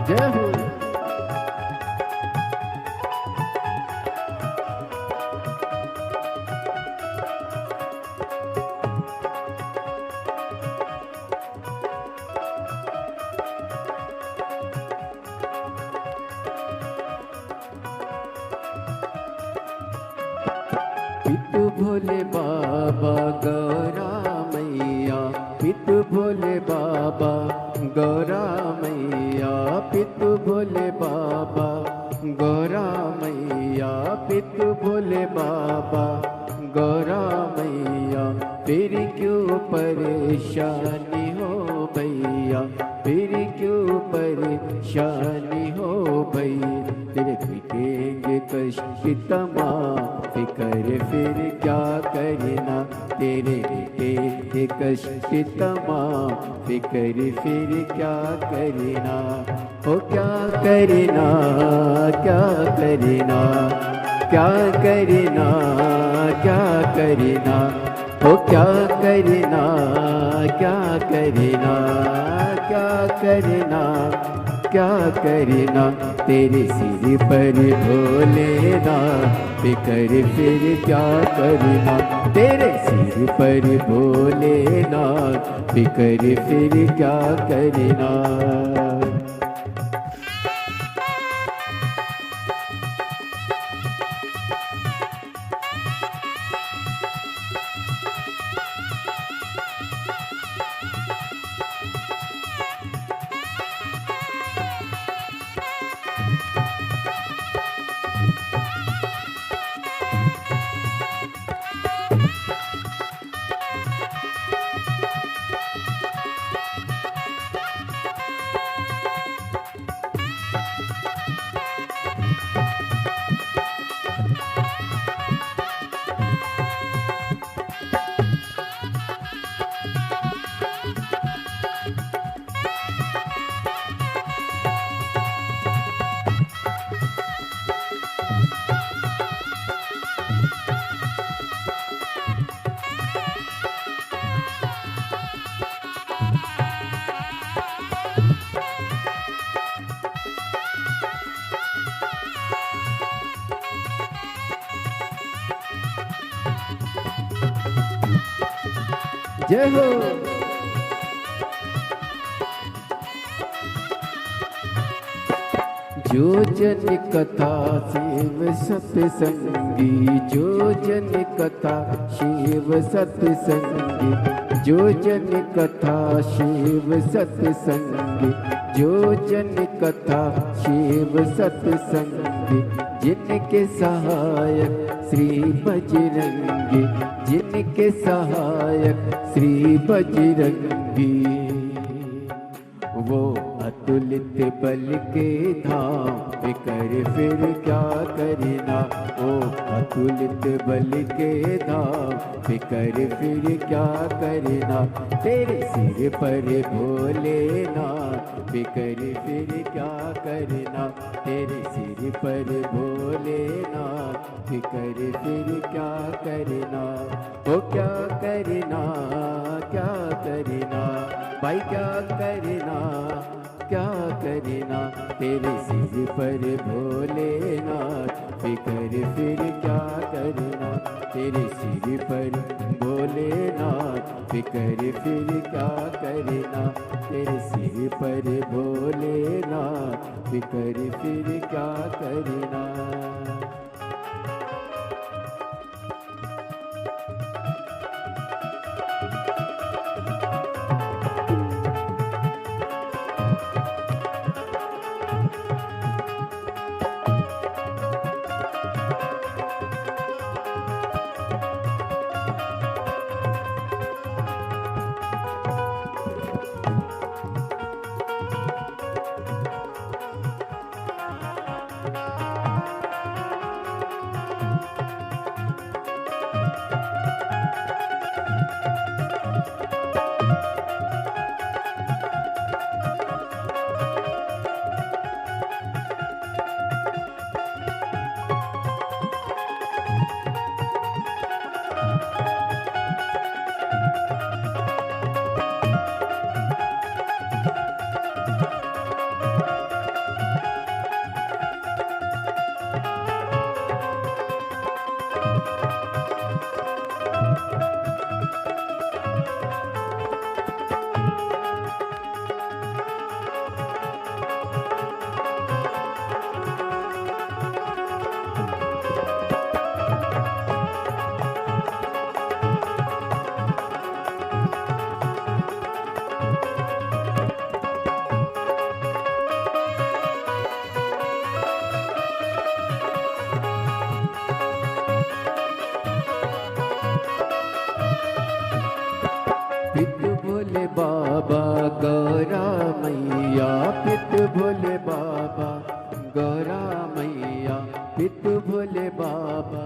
B: जय हो। पितु भोले बाबा गौरा मैया, पितु भोले बाबा गौरा मैया, पितु भोले बाबा गौरा मैया, पितु भोले बाबा गौरा मैया, फिर क्यों परेशानी हो भैया, फिर क्यों परेशानी हो भैया, तेरे पिटेंगे कष्ट तमाम फिकर फिर क्या करना, तेरे पिटेंगे कष्ट तमाम फिकर फिर क्या करना, ओ क्या करना क्या करना, क्या करना क्या करना, ओ क्या करना क्या करना, क्या करना क्या करना, तेरे सिर पर भोलेनाथ फिकर फिर क्या करना, तेरे सिर पर भोलेनाथ फिकर फिर क्या करना। जय हो। जो जन कथा शिव सत्संगी, जो जन कथा शिव सत्संगी, जो जन कथा शिव सत्संगी, जो जन कथा शिव सत्संगी, जिनके सहायक श्री बजरंगी, जिनके सहायक श्री बजरंगी, वो अतुलित बल के धाम कर फिर क्या करना, ओ अतुलित बल के धाम कर फिर क्या करना, तेरे सिर पर भोलेनाथ बिकर फिर क्या करना, तेरे सिर पर भोलेनाथ बिकर फिर क्या करना, ओ क्या करना, क्या करना भाई, क्या करना, क्या करना, तेरे सिर पर भोलेनाथ फिकर फिर क्या करना, तेरे सिर पर भोलेनाथ फिकर फिर क्या करना, तेरे सिर पर भोलेनाथ फिकर फिर क्या करना। पितु भोले बाबा गौरा मैया, पितु भोले बाबा गौरा मैया, पितु भोले बाबा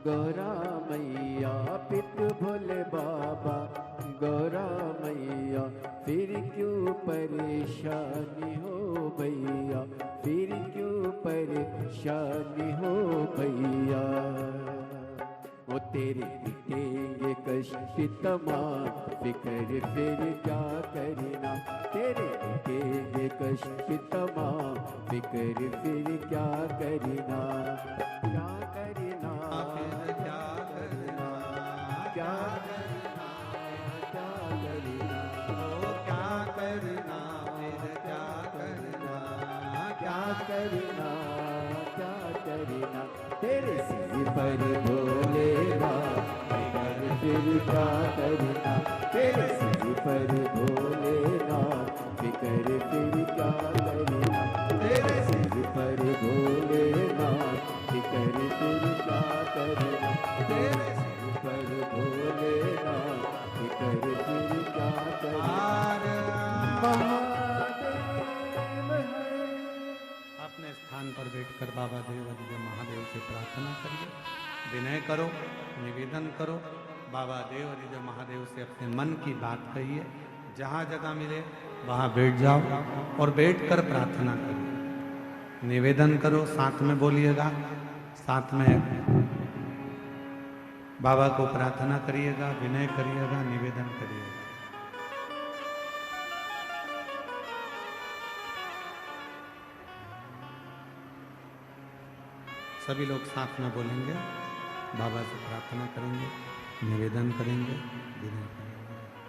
B: गौरा मैया, पितु भोले बाबा गौरा मैया, फिर क्यों परेशानी हो भैया, फिर क्यों परेशानी हो भैया, वो तेरे मिटेंगे कष्ट तमाम फिकर फिर क्या करना, तेरे मिटेंगे कष्ट तमाम फिकर फिर क्या करना, क्या करना,
A: फिर क्या करना,
B: क्या करना, क्या करना,
A: ओ क्या करना, फिर क्या करना,
B: क्या करना, क्या करना, तेरे सिर पर भोलेनाथ फिकर फिर क्या करना, तेरे सिर पर भोलेनाथ फिकर फिर क्या करना, तेरे सिर पर भोलेनाथ फिकर फिर क्या करना, तेरे सिर पर भोलेनाथ फिकर फिर क्या करना। महादेव है।
A: अपने स्थान पर बैठकर बाबा देवादिदेव महादेव से प्रार्थना करिए, विनय करो, निवेदन करो, बाबा देवादिदेव महादेव से अपने मन की बात कहिए, जहाँ जगह मिले वहाँ बैठ जाओ और बैठकर प्रार्थना करो, निवेदन करो, साथ में बोलिएगा, साथ में बाबा को प्रार्थना करिएगा, विनय करिएगा, निवेदन करिएगा। सभी लोग साथ में बोलेंगे, बाबा से प्रार्थना करेंगे, निवेदन करेंगे, विनय करेंगे।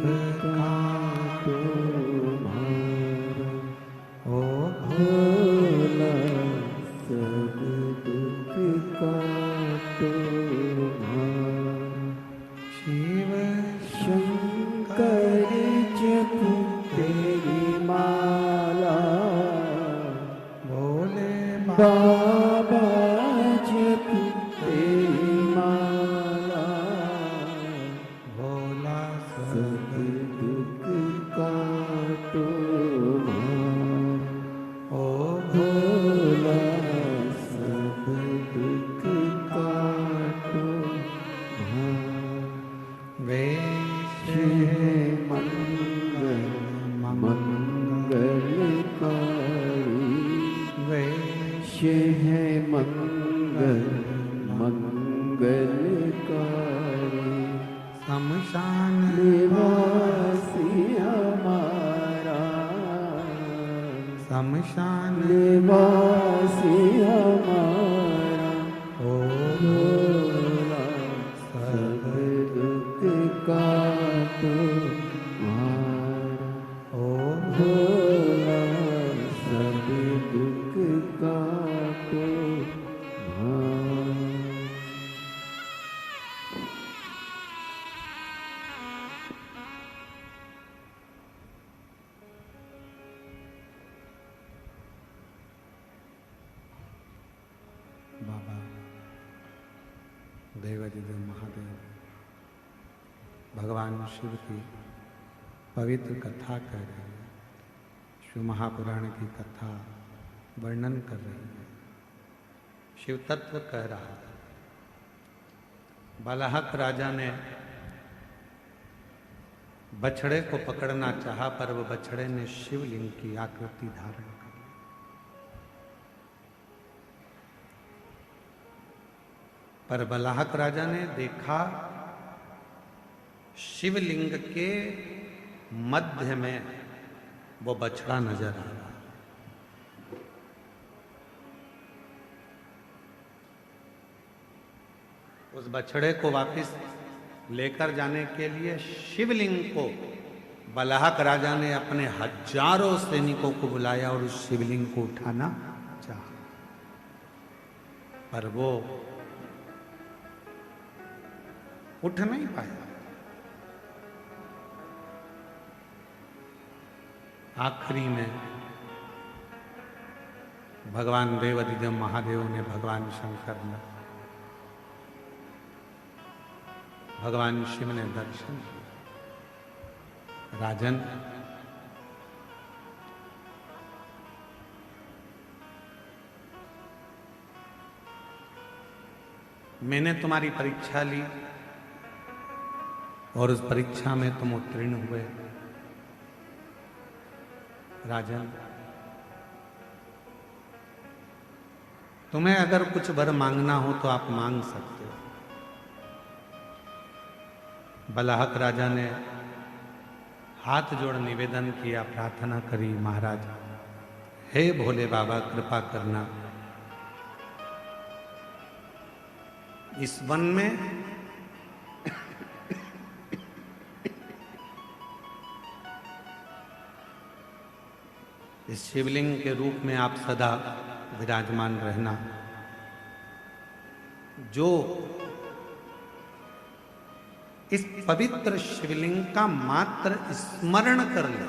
B: काटो मारा,
A: ओ
B: भोला सब दुख काटो मारा।
A: शिव
B: शंकर जपू तेरी माला,
A: भोले
B: बाबा जपू तेरी माला,
A: भोला
B: सब दुख काटो मारा।
A: ओ
B: भोला सब दुख काटो मारा।
A: वेश
B: मंगल मंगलकारी,
A: वेश
B: है मंगल मंगलकारी।
A: शमशान
B: निवासी हमारा,
A: शमशान
B: निवासी हमारा।
A: ओ
B: भोला सब दुख काटो मारा।
A: ओ
B: भोला सब दुख काटो मारा।
A: बाबा देवाधिदेव महादेव भगवान शिव की पवित्र कथा कह रहे हैं, शिव महापुराण की कथा वर्णन कर रही है, शिव तत्व कह रहा है। बालाहक राजा ने बछड़े को पकड़ना चाहा, पर वो बछड़े ने शिवलिंग की आकृति धारण कर ली। पर बलाहक राजा ने देखा शिवलिंग के मध्य में वो बछड़ा नजर आ रहा। उस बछड़े को वापस लेकर जाने के लिए शिवलिंग को बलाहक राजा ने अपने हजारों सैनिकों को बुलाया और उस शिवलिंग को उठाना चाहा, पर वो उठ नहीं पाया। आखिरी में भगवान देवाधिदेव महादेव ने, भगवान शंकर ने, भगवान शिव ने दर्शन दिया। राजन, मैंने तुम्हारी परीक्षा ली और उस परीक्षा में तुम उत्तीर्ण हुए। राजन, तुम्हें अगर कुछ वर मांगना हो तो आप मांग सकते हो। बलाहक राजा ने हाथ जोड़ निवेदन किया, प्रार्थना करी, महाराज हे भोले बाबा कृपा करना, इस वन में इस शिवलिंग के रूप में आप सदा विराजमान रहना। जो इस पवित्र शिवलिंग का मात्र स्मरण कर ले,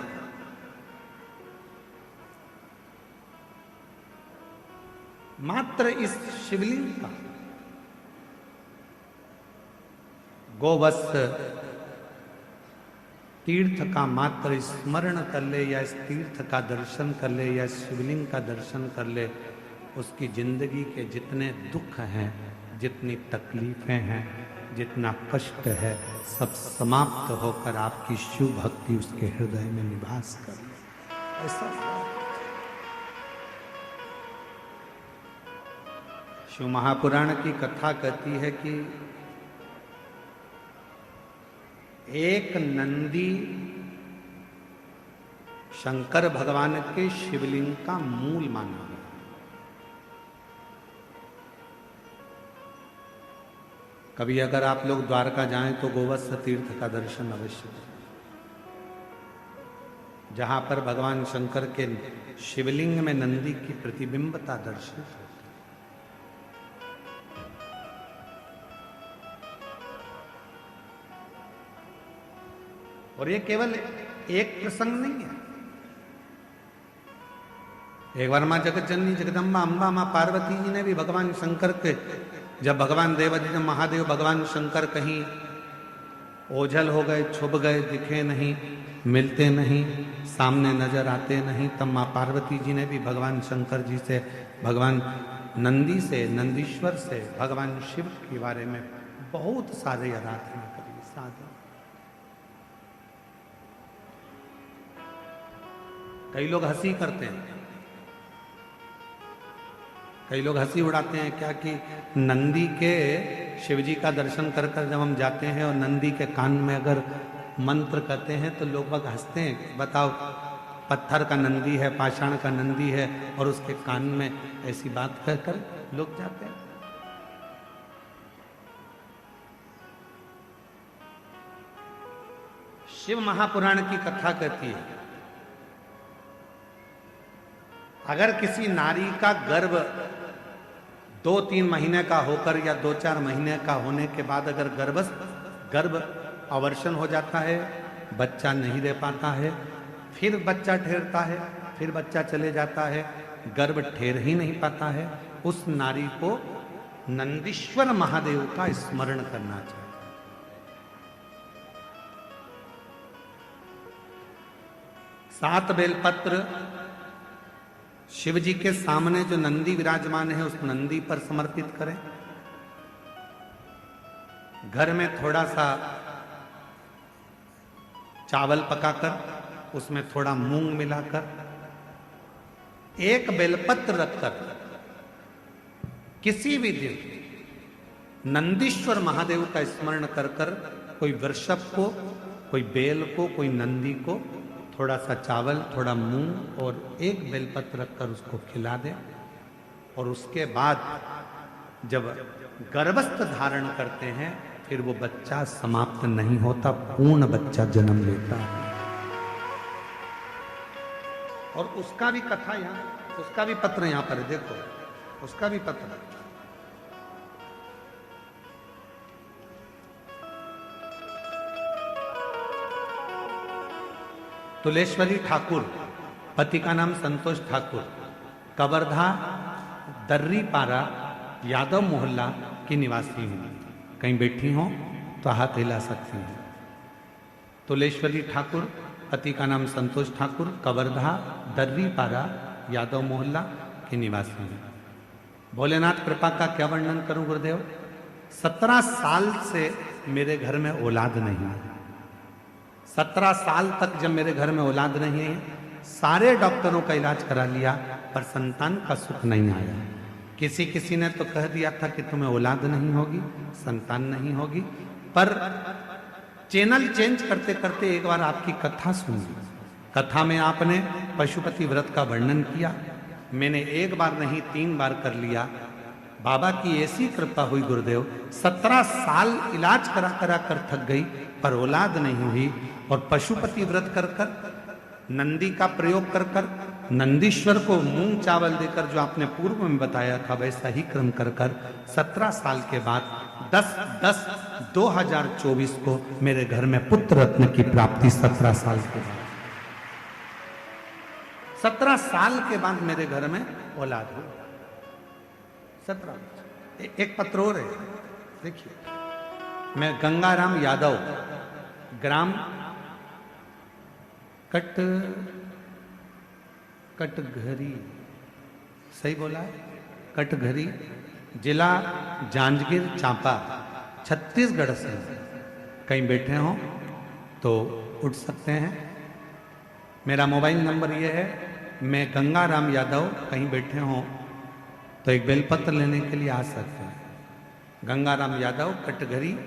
A: मात्र इस शिवलिंग का गोवत्स तीर्थ का मात्र स्मरण कर ले, या इस तीर्थ का दर्शन कर ले, या शिवलिंग का दर्शन कर ले, उसकी जिंदगी के जितने दुख हैं, जितनी तकलीफें हैं, जितना कष्ट है, सब समाप्त होकर आपकी शिव भक्ति उसके हृदय में निवास कर ले। ऐसा शिव महापुराण की कथा कहती है कि एक नंदी शंकर भगवान के शिवलिंग का मूल माना गया। कभी अगर आप लोग द्वारका जाएं तो गोवत्स तीर्थ का दर्शन अवश्य करें। जहां पर भगवान शंकर के शिवलिंग में नंदी की प्रतिबिंबता दर्शित होती। और ये केवल एक प्रसंग नहीं है। एक बार मां जगत जननी जगदम्बा अम्बा मां पार्वती जी ने भी भगवान शंकर के, जब भगवान देवादिदेव महादेव भगवान शंकर कहीं ओझल हो गए, छुप गए, दिखे नहीं, मिलते नहीं, सामने नजर आते नहीं, तब मां पार्वती जी ने भी भगवान शंकर जी से, भगवान नंदी से, नंदीश्वर से, भगवान शिव के बारे में बहुत सारे आराधना करी, साधन। कई लोग हंसी करते हैं, कई लोग हंसी उड़ाते हैं क्या कि नंदी के शिवजी का दर्शन कर कर जब हम जाते हैं और नंदी के कान में अगर मंत्र कहते हैं तो लोग बाग हंसते हैं। बताओ, पत्थर का नंदी है, पाषाण का नंदी है, और उसके कान में ऐसी बात कहकर लोग जाते हैं। शिव महापुराण की कथा कहती है, अगर किसी नारी का गर्भ 2-3 महीने का होकर या 2-4 महीने का होने के बाद अगर गर्भ अवर्षण हो जाता है, बच्चा नहीं दे पाता है, फिर बच्चा ठहरता है, फिर बच्चा चले जाता है, गर्भ ठहर ही नहीं पाता है, उस नारी को नंदीश्वर महादेव का स्मरण करना चाहिए। सात बेलपत्र शिव जी के सामने जो नंदी विराजमान है उस नंदी पर समर्पित करें। घर में थोड़ा सा चावल पकाकर उसमें थोड़ा मूंग मिलाकर एक बेलपत्र रखकर किसी भी दिन नंदीश्वर महादेव का स्मरण कर कर कोई वृषभ को, कोई बेल को, कोई नंदी को थोड़ा सा चावल, थोड़ा मूंग और एक बेलपत्र रखकर उसको खिला दे, और उसके बाद जब गर्भस्थ धारण करते हैं फिर वो बच्चा समाप्त नहीं होता, पूर्ण बच्चा जन्म लेता है। और उसका भी कथा यहां, उसका भी पत्र यहां पर है, देखो उसका भी पत्र। तुलेश्वरी ठाकुर, पति का नाम संतोष ठाकुर, कवर्धा दर्रीपारा यादव मोहल्ला की निवासी हूँ। कहीं बैठी हो तो हाथ हिला सकती हूँ। तुलेश्वरी ठाकुर, पति का नाम संतोष ठाकुर, कवर्धा दर्रीपारा यादव मोहल्ला की निवासी हूँ। भोलेनाथ कृपा का क्या वर्णन करूं गुरुदेव। 17 साल से मेरे घर में औलाद नहीं है। 17 साल तक जब मेरे घर में औलाद नहीं है, सारे डॉक्टरों का इलाज करा लिया पर संतान का सुख नहीं आया। किसी ने तो कह दिया था कि तुम्हें औलाद नहीं होगी, संतान नहीं होगी, पर चैनल चेंज करते करते एक बार आपकी कथा सुनी। कथा में आपने पशुपति व्रत का वर्णन किया, मैंने एक बार नहीं 3 बार कर लिया। बाबा की ऐसी कृपा हुई गुरुदेव, 17 साल इलाज करा करा कर थक गई पर औलाद नहीं हुई, और पशुपति व्रत कर कर, नंदी का प्रयोग कर कर, नंदीश्वर को मूंग चावल देकर जो आपने पूर्व में बताया था वैसा ही क्रम कर कर 17 साल के बाद 10/10/2024 को मेरे घर में पुत्र रत्न की प्राप्ति। 17 साल के बाद, 17 साल के बाद मेरे घर में औलाद हुई। 17। एक पत्र और है, देखिए। मैं गंगाराम यादव, ग्राम कटघरी, सही बोला है, कटघरी, जिला जांजगीर चांपा, छत्तीसगढ़ से। कहीं बैठे हो तो उठ सकते हैं। मेरा मोबाइल नंबर ये है। मैं गंगाराम यादव, कहीं बैठे हो तो एक बेलपत्र लेने के लिए आ सकते हैं। गंगाराम यादव, कटघरी,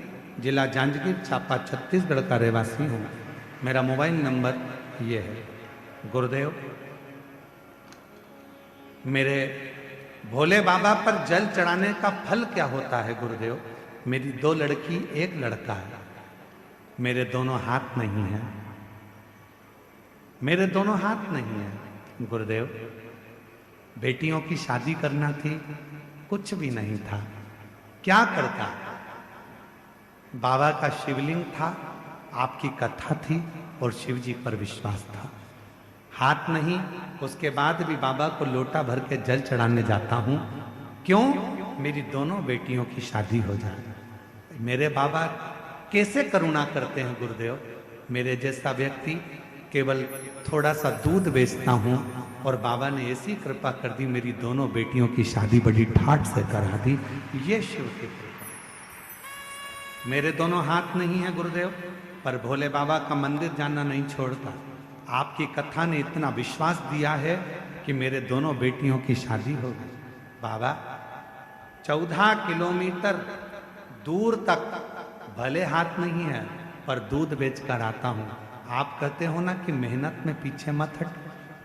A: जिला जांजगीर चांपा, छत्तीसगढ़ का रहवासी हूँ। मेरा मोबाइल नंबर ये है। गुरुदेव, मेरे भोले बाबा पर जल चढ़ाने का फल क्या होता है गुरुदेव। मेरी 2 लड़की 1 लड़का है, मेरे दोनों हाथ नहीं हैं। मेरे दोनों हाथ नहीं है गुरुदेव। बेटियों की शादी करना थी, कुछ भी नहीं था, क्या करता। बाबा का शिवलिंग था, आपकी कथा थी और शिव जी पर विश्वास था। हाथ नहीं, उसके बाद भी बाबा को लोटा भर के जल चढ़ाने जाता हूं। क्यों? मेरी दोनों बेटियों की शादी हो जाए। मेरे बाबा कैसे करुणा करते हैं गुरुदेव। मेरे जैसा व्यक्ति केवल थोड़ा सा दूध बेचता हूं और बाबा ने ऐसी कृपा कर दी, मेरी दोनों बेटियों की शादी बड़ी ठाठ से करा दी। ये शिव की कृपा। मेरे दोनों हाथ नहीं है गुरुदेव, पर भोले बाबा का मंदिर जाना नहीं छोड़ता। आपकी कथा ने इतना विश्वास दिया है कि मेरे दोनों बेटियों की शादी हो गई। बाबा 14 किलोमीटर दूर तक भले हाथ नहीं है, पर दूध बेचकर आता हूं। आप कहते हो ना कि मेहनत में पीछे मत हट,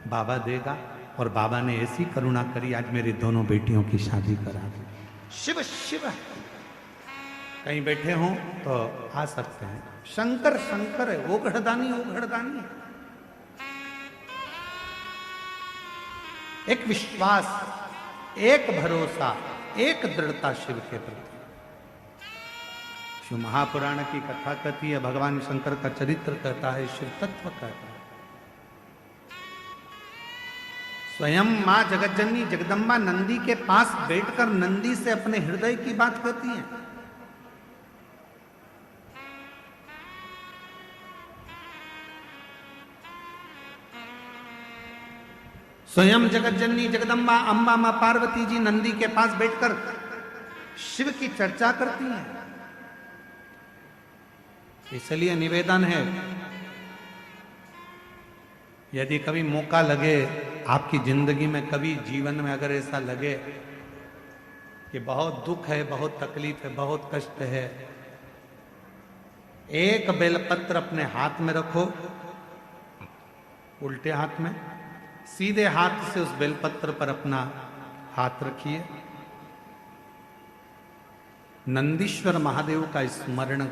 A: बाबा देगा। और बाबा ने ऐसी करुणा करी, आज मेरी दोनों बेटियों की शादी करा दी। शिव शिव। कहीं बैठे हों तो आ सकते हैं। शंकर शंकर है, वो घड़दानी वो घड़दानी। एक विश्वास, एक भरोसा, एक दृढ़ता शिव के प्रति। शिव महापुराण की कथा कहती है, भगवान शंकर का चरित्र कहता है, शिव तत्व कहता है। स्वयं मां जगज्जननी जगदम्बा नंदी के पास बैठकर नंदी से अपने हृदय की बात कहती हैं। स्वयं जगज्जननी जगदम्बा अंबा मां पार्वती जी नंदी के पास बैठकर शिव की चर्चा करती हैं। इसलिए निवेदन है, यदि कभी मौका लगे आपकी जिंदगी में, कभी जीवन में अगर ऐसा लगे कि बहुत दुख है, बहुत तकलीफ है, बहुत कष्ट है, एक बेलपत्र अपने हाथ में रखो, उल्टे हाथ में, सीधे हाथ से उस बेलपत्र पर अपना हाथ रखिए, नंदीश्वर महादेव का स्मरण